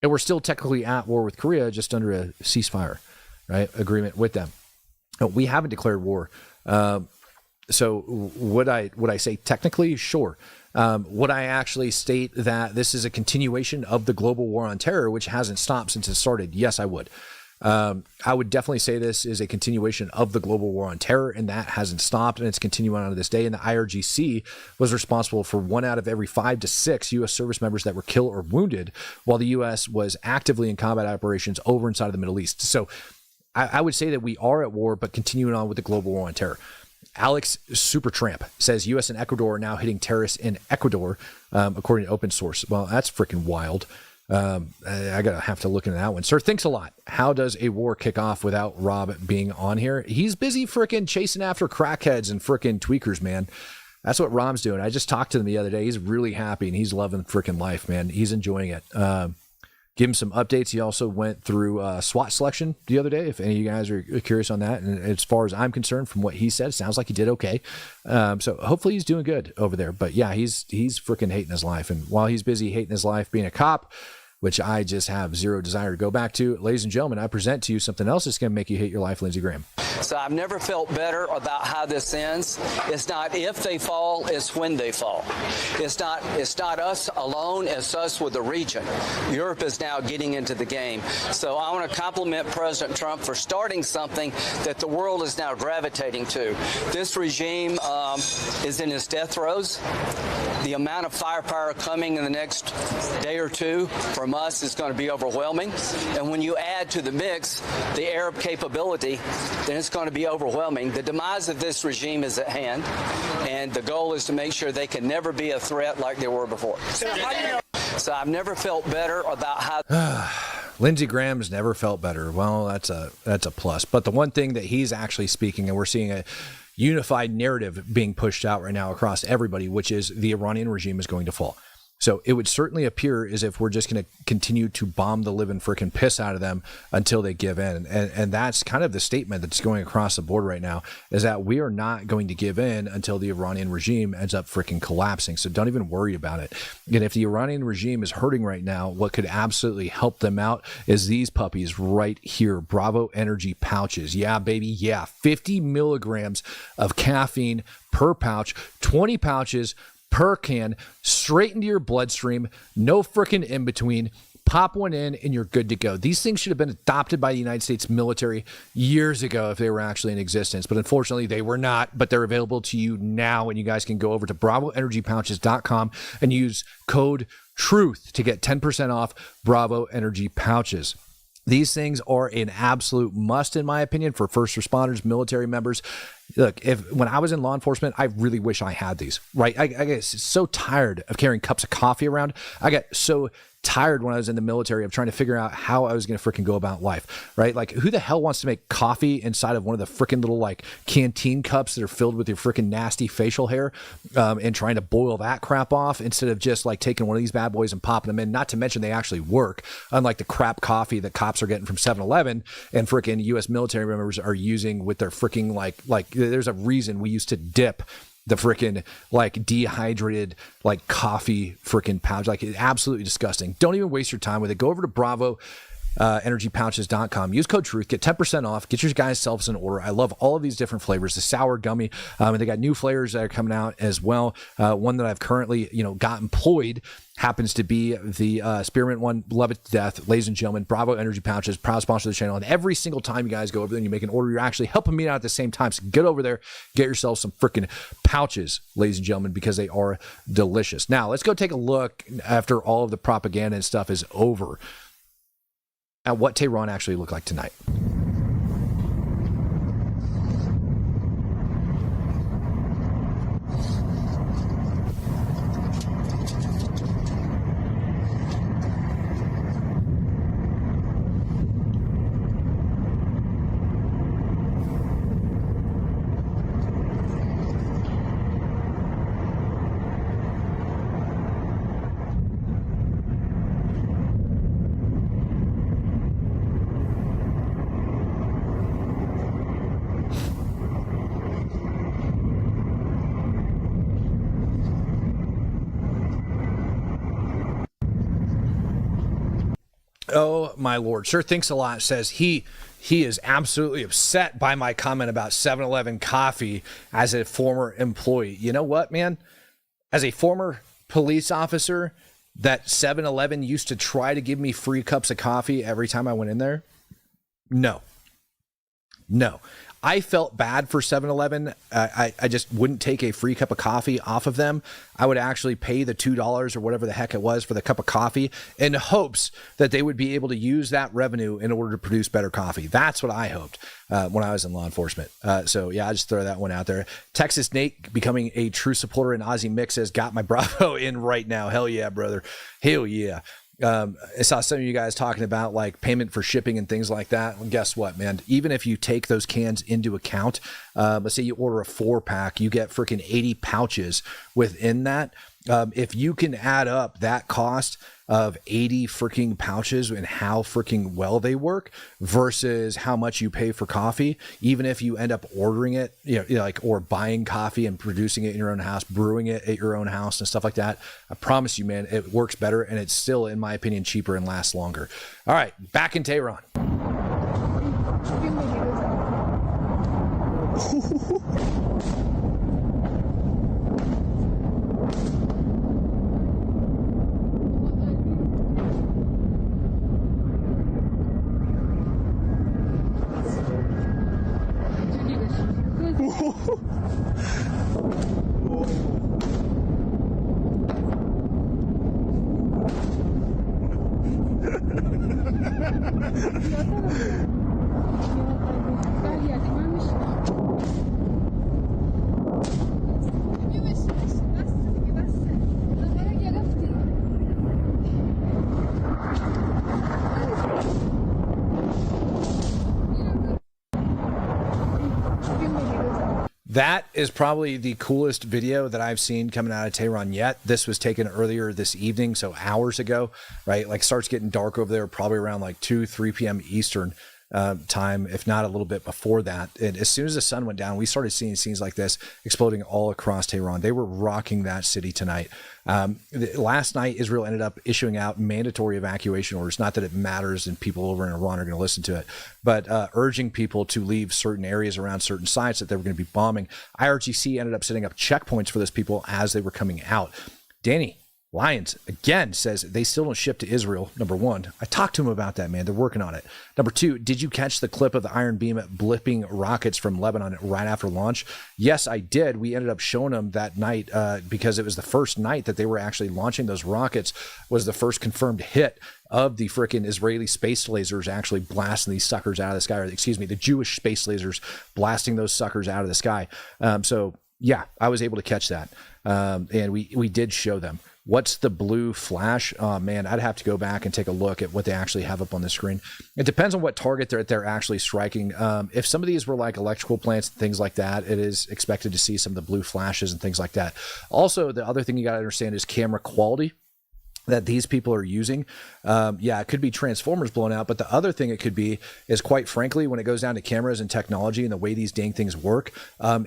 And we're still technically at war with Korea, just under a ceasefire, right, agreement with them. We haven't declared war. So would I say technically? Sure. Would I actually state that this is a continuation of the global war on terror, which hasn't stopped since it started? Yes, I would. I would definitely say this is a continuation of the global war on terror, and that hasn't stopped, and it's continuing on to this day. And the IRGC was responsible for 1 out of every 5 to 6 U.S. service members that were killed or wounded while the U.S. was actively in combat operations over inside of the Middle East. So I would say that we are at war, but continuing on with the global war on terror. Alex Supertramp says U.S. and Ecuador are now hitting terrorists in Ecuador, according to open source. Well, that's freaking wild. I gotta have to look into that one. Sir, thanks a lot. How does a war kick off without Rob being on here? He's busy freaking chasing after crackheads and freaking tweakers, man. That's what Rob's doing. I just talked to him the other day. He's really happy and he's loving freaking life, man. He's enjoying it. Give him some updates. He also went through SWAT selection the other day, if any of you guys are curious on that. And as far as I'm concerned, from what he said, it sounds like he did okay. So hopefully he's doing good over there. But yeah, he's freaking hating his life. And while he's busy hating his life being a cop, which I just have zero desire to go back to, ladies and gentlemen, I present to you something else that's going to make you hate your life, Lindsey Graham. So I've never felt better about how this ends. It's not if they fall, it's when they fall. It's not us alone, it's us with the region. Europe is now getting into the game. So I want to compliment President Trump for starting something that the world is now gravitating to. This regime is in its death throes. The amount of firepower coming in the next day or two from us is going to be overwhelming. And when you add to the mix the Arab capability, then it's going to be overwhelming. The demise of this regime is at hand, and the goal is to make sure they can never be a threat like they were before. So I've never felt better about how... Lindsey Graham's never felt better. Well, that's a plus. But the one thing that he's actually speaking, and we're seeing a unified narrative being pushed out right now across everybody, which is the Iranian regime is going to fall. So it would certainly appear as if we're just going to continue to bomb the living freaking piss out of them until they give in. And that's kind of the statement that's going across the board right now, is that we are not going to give in until the Iranian regime ends up freaking collapsing. So don't even worry about it. And if the Iranian regime is hurting right now, what could absolutely help them out is these puppies right here, Bravo Energy pouches. Yeah, baby. Yeah. 50 milligrams of caffeine per pouch, 20 pouches per can, straight into your bloodstream, no freaking in between. Pop one in and you're good to go. These things should have been adopted by the United States military years ago if they were actually in existence, but unfortunately they were not. But they're available to you now, and you guys can go over to bravoenergypouches.com and use code TRUTH to get 10% off Bravo Energy Pouches. These things are an absolute must, in my opinion, for first responders, military members. Look, when I was in law enforcement, I really wish I had these, right? I get so tired of carrying cups of coffee around. I got so tired when I was in the military of trying to figure out how I was going to freaking go about life, right? Like, who the hell wants to make coffee inside of one of the freaking little like canteen cups that are filled with your freaking nasty facial hair, and trying to boil that crap off instead of just like taking one of these bad boys and popping them in? Not to mention they actually work, unlike the crap coffee that cops are getting from 7-Eleven and freaking U.S. military members are using with their freaking like there's a reason we used to dip the freaking like dehydrated like coffee freaking pouch. Like, it's absolutely disgusting. Don't even waste your time with it. Go over to Bravo energypouches.com. Use code TRUTH. Get 10% off. Get your guys selves in order. I love all of these different flavors. The sour gummy, and they got new flavors that are coming out as well. One that I've currently got employed happens to be the Spearmint one. Love it to death. Ladies and gentlemen, Bravo Energy Pouches, proud sponsor of the channel. And every single time you guys go over there and you make an order, you're actually helping me out at the same time. So get over there, get yourself some freaking pouches, ladies and gentlemen, because they are delicious. Now, let's go take a look after all of the propaganda and stuff is over at what Tehran actually looked like tonight. Oh my Lord. Sure thinks a lot. Says he is absolutely upset by my comment about 7-Eleven coffee as a former employee. You know what, man? As a former police officer, that 7-Eleven used to try to give me free cups of coffee every time I went in there? No. I felt bad for 7-Eleven. I just wouldn't take a free cup of coffee off of them. I would actually pay the $2 or whatever the heck it was for the cup of coffee in hopes that they would be able to use that revenue in order to produce better coffee. That's what I hoped when I was in law enforcement. So yeah, I just throw that one out there. Texas Nate becoming a true supporter, and Ozzy Mix has got my Bravo in right now. Hell yeah, brother. Hell yeah. I saw some of you guys talking about like payment for shipping and things like that. Well, guess what, man? Even if you take those cans into account, let's say you order a 4-pack, you get freaking 80 pouches within that. If you can add up that cost of 80 freaking pouches and how freaking well they work versus how much you pay for coffee, even if you end up ordering it, like, or buying coffee and producing it in your own house, brewing it at your own house and stuff like that, I promise you, man, it works better, and it's still, in my opinion, cheaper and lasts longer. All right, back in Tehran. That is probably the coolest video that I've seen coming out of Tehran yet. This was taken earlier this evening, so hours ago, right? Like, starts getting dark over there probably around like 3 p.m. Eastern time, if not a little bit before that. And as soon as the sun went down, we started seeing scenes like this exploding all across Tehran. They were rocking that city tonight. Last night, Israel ended up issuing out mandatory evacuation orders. Not that it matters and people over in Iran are going to listen to it, but urging people to leave certain areas around certain sites that they were going to be bombing. IRGC ended up setting up checkpoints for those people as they were coming out. Danny Lyons, again, says they still don't ship to Israel, number one. I talked to him about that, man. They're working on it. Number two, did you catch the clip of the Iron Beam blipping rockets from Lebanon right after launch? Yes, I did. We ended up showing them that night because it was the first night that they were actually launching those rockets, was the first confirmed hit of the frickin' Israeli space lasers actually blasting these suckers out of the sky, or excuse me, the Jewish space lasers blasting those suckers out of the sky. So yeah, I was able to catch that. And we did show them. What's the blue flash? Oh man, I'd have to go back and take a look at what they actually have up on the screen. It depends on what target they're actually striking. If some of these were like electrical plants and things like that, it is expected to see some of the blue flashes and things like that. Also, the other thing you got to understand is camera quality that these people are using. Yeah, it could be transformers blown out, but the other thing it could be is, quite frankly, when it goes down to cameras and technology and the way these dang things work,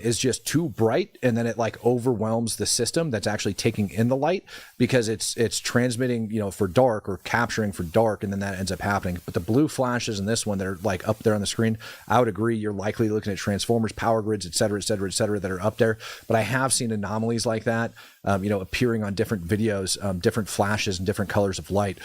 is just too bright, and then it like overwhelms the system that's actually taking in the light, because it's transmitting, for dark, or capturing for dark, and then that ends up happening. But the blue flashes in this one that are like up there on the screen, I would agree, you're likely looking at transformers, power grids, et cetera, that are up there. But I have seen anomalies like that, appearing on different videos, different flashes and different colors of light.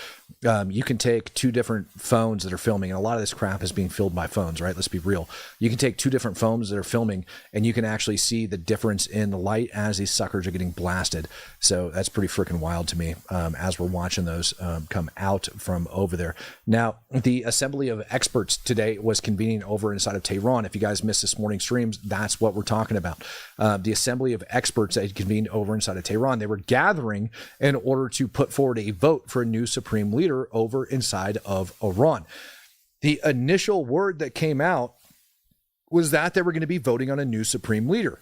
You can take two different phones that are filming, and a lot of this crap is being filmed by phones, right? Let's be real. You can take two different phones that are filming, and you can actually see the difference in the light as these suckers are getting blasted. So that's pretty freaking wild to me, as we're watching those come out from over there. Now, the Assembly of Experts today was convening over inside of Tehran. If you guys missed this morning's streams, that's what we're talking about. The Assembly of Experts that convened over inside of Tehran, they were gathering in order to put forward a vote for a new supreme leader over inside of Iran. The initial word that came out was that they were going to be voting on a new supreme leader.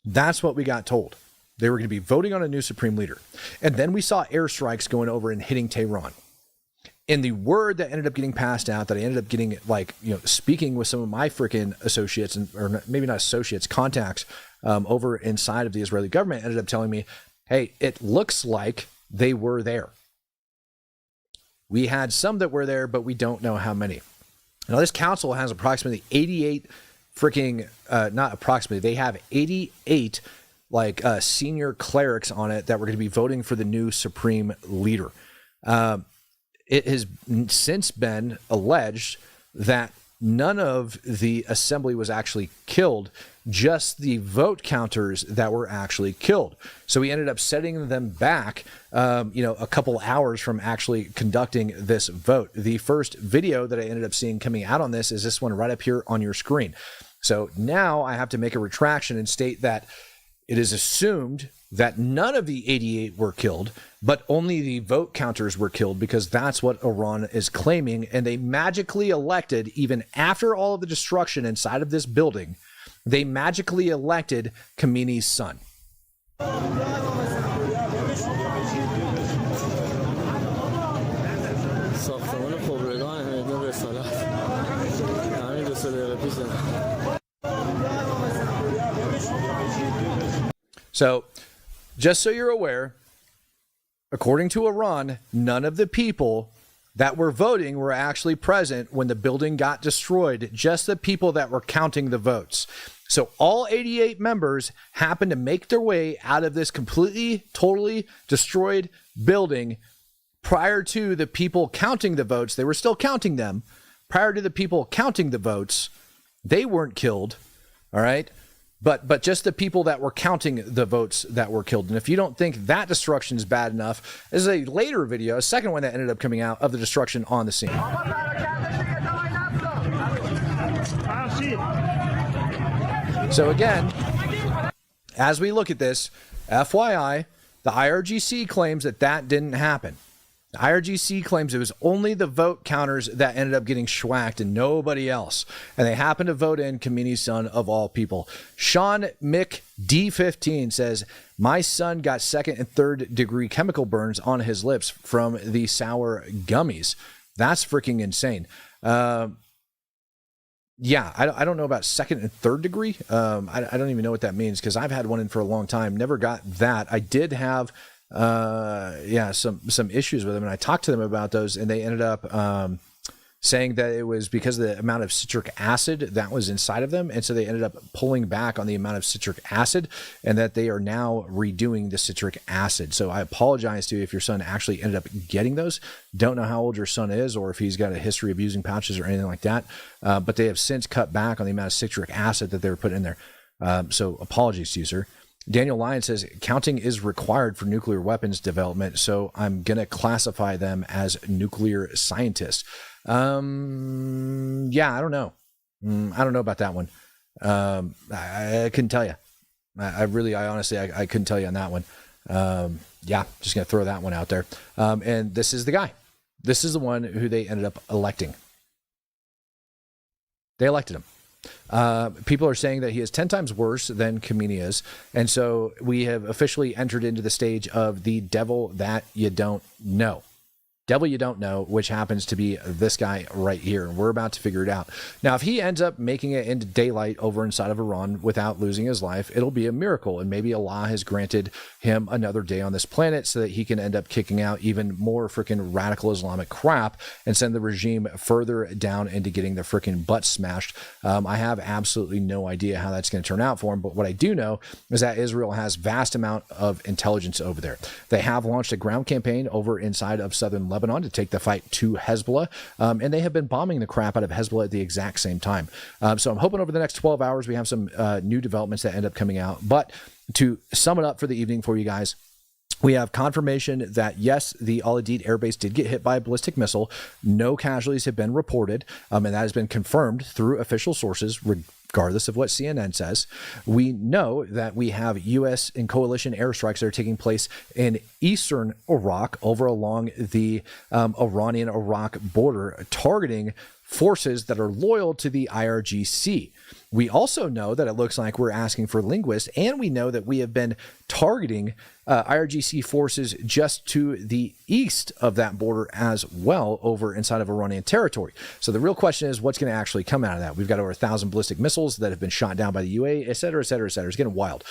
That's what we got told. They were going to be voting on a new supreme leader. And then we saw airstrikes going over and hitting Tehran. And the word that ended up getting passed out, that I ended up getting, speaking with some of my freaking associates, or maybe not associates, contacts over inside of the Israeli government, ended up telling me, hey, it looks like they were there. We had some that were there, but we don't know how many. Now, this council has approximately 88 freaking, not approximately, they have 88 like senior clerics on it that were going to be voting for the new supreme leader. It has since been alleged that none of the assembly was actually killed, just the vote counters that were actually killed. So we ended up setting them back, a couple hours from actually conducting this vote. The first video that I ended up seeing coming out on this is this one right up here on your screen. So now I have to make a retraction and state that it is assumed that none of the 88 were killed, but only the vote counters were killed, because that's what Iran is claiming. And they magically elected, even after all of the destruction inside of this building, they magically elected Khamenei's son. So, just so you're aware, according to Iran, none of the people that were voting were actually present when the building got destroyed, just the people that were counting the votes. So all 88 members happened to make their way out of this completely, totally destroyed building prior to the people counting the votes. They were still counting them. Prior to the people counting the votes, they weren't killed, all right? But just the people that were counting the votes that were killed. And if you don't think that destruction is bad enough, there's a later video, a second one that ended up coming out, of the destruction on the scene. So again, as we look at this, FYI, the IRGC claims that that didn't happen. The IRGC claims it was only the vote counters that ended up getting schwacked and nobody else. And they happened to vote in Khamenei's son of all people. Sean Mick D15 says, my son got second and third degree chemical burns on his lips from the sour gummies. That's freaking insane. Yeah, I don't know about second and third degree. I don't even know what that means, because I've had one in for a long time. Never got that. I did have some issues with them, and I talked to them about those, and they ended up saying that it was because of the amount of citric acid that was inside of them, and so they ended up pulling back on the amount of citric acid, and that they are now redoing the citric acid. So I apologize to you if your son actually ended up getting those. Don't know how old your son is, or if he's got a history of using pouches or anything like that, but they have since cut back on the amount of citric acid that they were putting in there. So apologies to you, sir. Daniel Lyon says, counting is required for nuclear weapons development, so I'm going to classify them as nuclear scientists. Yeah, I don't know. I don't know about that one. I couldn't tell you. I honestly couldn't tell you on that one. Yeah, just going to throw that one out there. And this is the guy. This is the one who they ended up electing. They elected him. People are saying that he is 10 times worse than Khamenei is. And so we have officially entered into the stage of the devil that you don't know. Devil you don't know, which happens to be this guy right here. And we're about to figure it out. Now, if he ends up making it into daylight over inside of Iran without losing his life, it'll be a miracle. And maybe Allah has granted him another day on this planet so that he can end up kicking out even more freaking radical Islamic crap and send the regime further down into getting their freaking butt smashed. I have absolutely no idea how that's going to turn out for him. But what I do know is that Israel has vast amount of intelligence over there. They have launched a ground campaign over inside of southern Lebanon to take the fight to Hezbollah, and they have been bombing the crap out of Hezbollah at the exact same time. So I'm hoping over the next 12 hours we have some new developments that end up coming out. But to sum it up for the evening for you guys, we have confirmation that, yes, the Al Udeid Air Base did get hit by a ballistic missile. No casualties have been reported, and that has been confirmed through official sources, regardless of what CNN says. We know that we have U.S. and coalition airstrikes that are taking place in eastern Iraq over along the Iranian-Iraq border, targeting forces that are loyal to the IRGC. We also know that it looks like we're asking for linguists, and we know that we have been targeting IRGC forces just to the east of that border as well, over inside of Iranian territory. So the real question is, what's going to actually come out of that? We've got over 1,000 ballistic missiles that have been shot down by the UAE, et cetera, et cetera, et cetera. It's getting wild.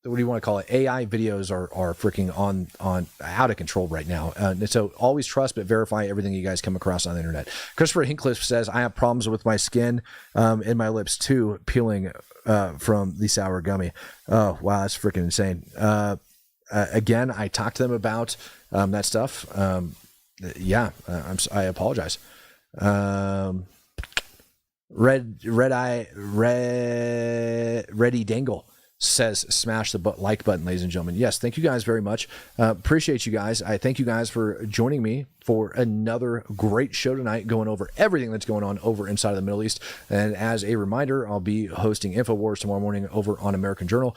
what do you want to call it? AI videos are freaking on out of control right now. And so always trust but verify everything you guys come across on the internet. Christopher Hincliffe says, I have problems with my skin and my lips too, peeling from the sour gummy. Oh, wow, that's freaking insane. Again, I talked to them about that stuff. I apologize. Ready Dangle says smash the like button, ladies and gentlemen. Yes, thank you guys very much. Appreciate you guys. I thank you guys for joining me for another great show tonight, going over everything that's going on over inside of the Middle East. And as a reminder, I'll be hosting InfoWars tomorrow morning over on American Journal.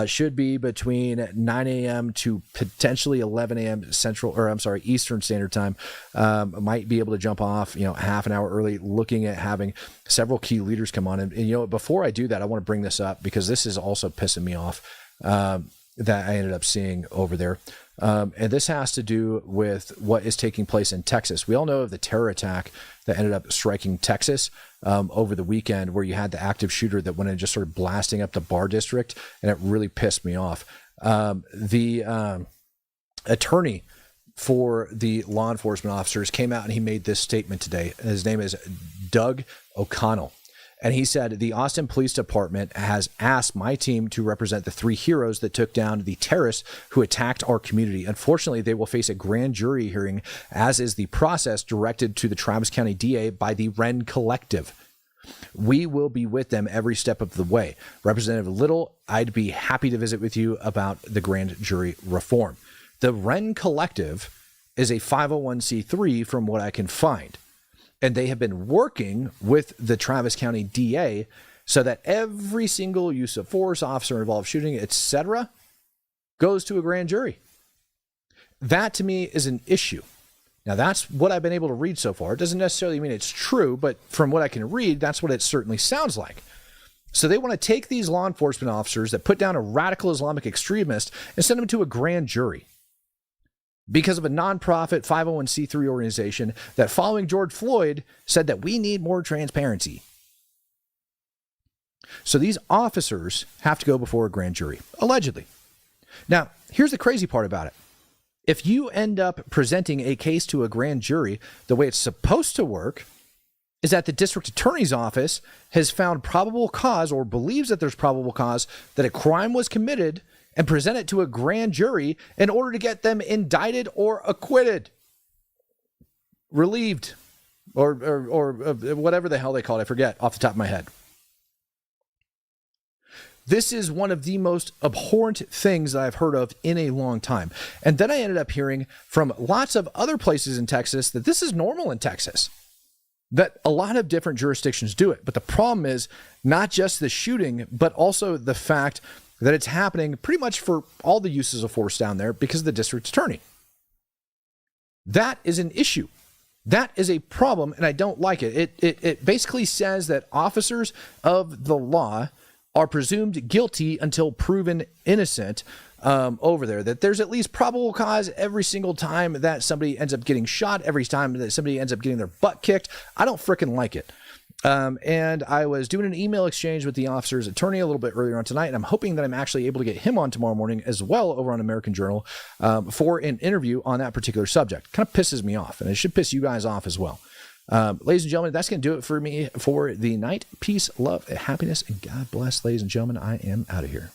Should be between 9 a.m. to potentially 11 a.m. Eastern Standard Time. Might be able to jump off, half an hour early, looking at having several key leaders come on. And before I do that, I want to bring this up because this is also pissing me off that I ended up seeing over there. And this has to do with what is taking place in Texas. We all know of the terror attack that ended up striking Texas over the weekend, where you had the active shooter that went and just started blasting up the bar district, and it really pissed me off. The attorney for the law enforcement officers came out and he made this statement today. His name is Doug O'Connell. And he said, the Austin Police Department has asked my team to represent the 3 heroes that took down the terrorists who attacked our community. Unfortunately, they will face a grand jury hearing, as is the process directed to the Travis County DA by the Wren Collective. We will be with them every step of the way. Representative Little, I'd be happy to visit with you about the grand jury reform. The Wren Collective is a 501c3 from what I can find. And they have been working with the Travis County DA so that every single use of force, officer involved shooting, etc., goes to a grand jury. That to me is an issue. Now, that's what I've been able to read so far. It doesn't necessarily mean it's true, but from what I can read, that's what it certainly sounds like. So they want to take these law enforcement officers that put down a radical Islamic extremist and send them to a grand jury because of a nonprofit 501c3 organization that, following George Floyd, said that we need more transparency. So these officers have to go before a grand jury, allegedly. Now, here's the crazy part about it. If you end up presenting a case to a grand jury, the way it's supposed to work is that the district attorney's office has found probable cause, or believes that there's probable cause, that a crime was committed, and present it to a grand jury in order to get them indicted or acquitted, relieved, or whatever the hell they call it. I forget off the top of my head. This is one of the most abhorrent things that I've heard of in a long time. And then I ended up hearing from lots of other places in Texas that this is normal in Texas, that a lot of different jurisdictions do it. But the problem is not just the shooting, but also the fact that it's happening pretty much for all the uses of force down there because of the district attorney. That is an issue. That is a problem, and I don't like it. It basically says that officers of the law are presumed guilty until proven innocent over there, that there's at least probable cause every single time that somebody ends up getting shot, every time that somebody ends up getting their butt kicked. I don't freaking like it. And I was doing an email exchange with the officer's attorney a little bit earlier on tonight, and I'm hoping that I'm actually able to get him on tomorrow morning as well over on American Journal for an interview on that particular subject. Kind of pisses me off, and it should piss you guys off as well. Ladies and gentlemen, that's going to do it for me for the night. Peace, love, happiness, and God bless. Ladies and gentlemen, I am out of here.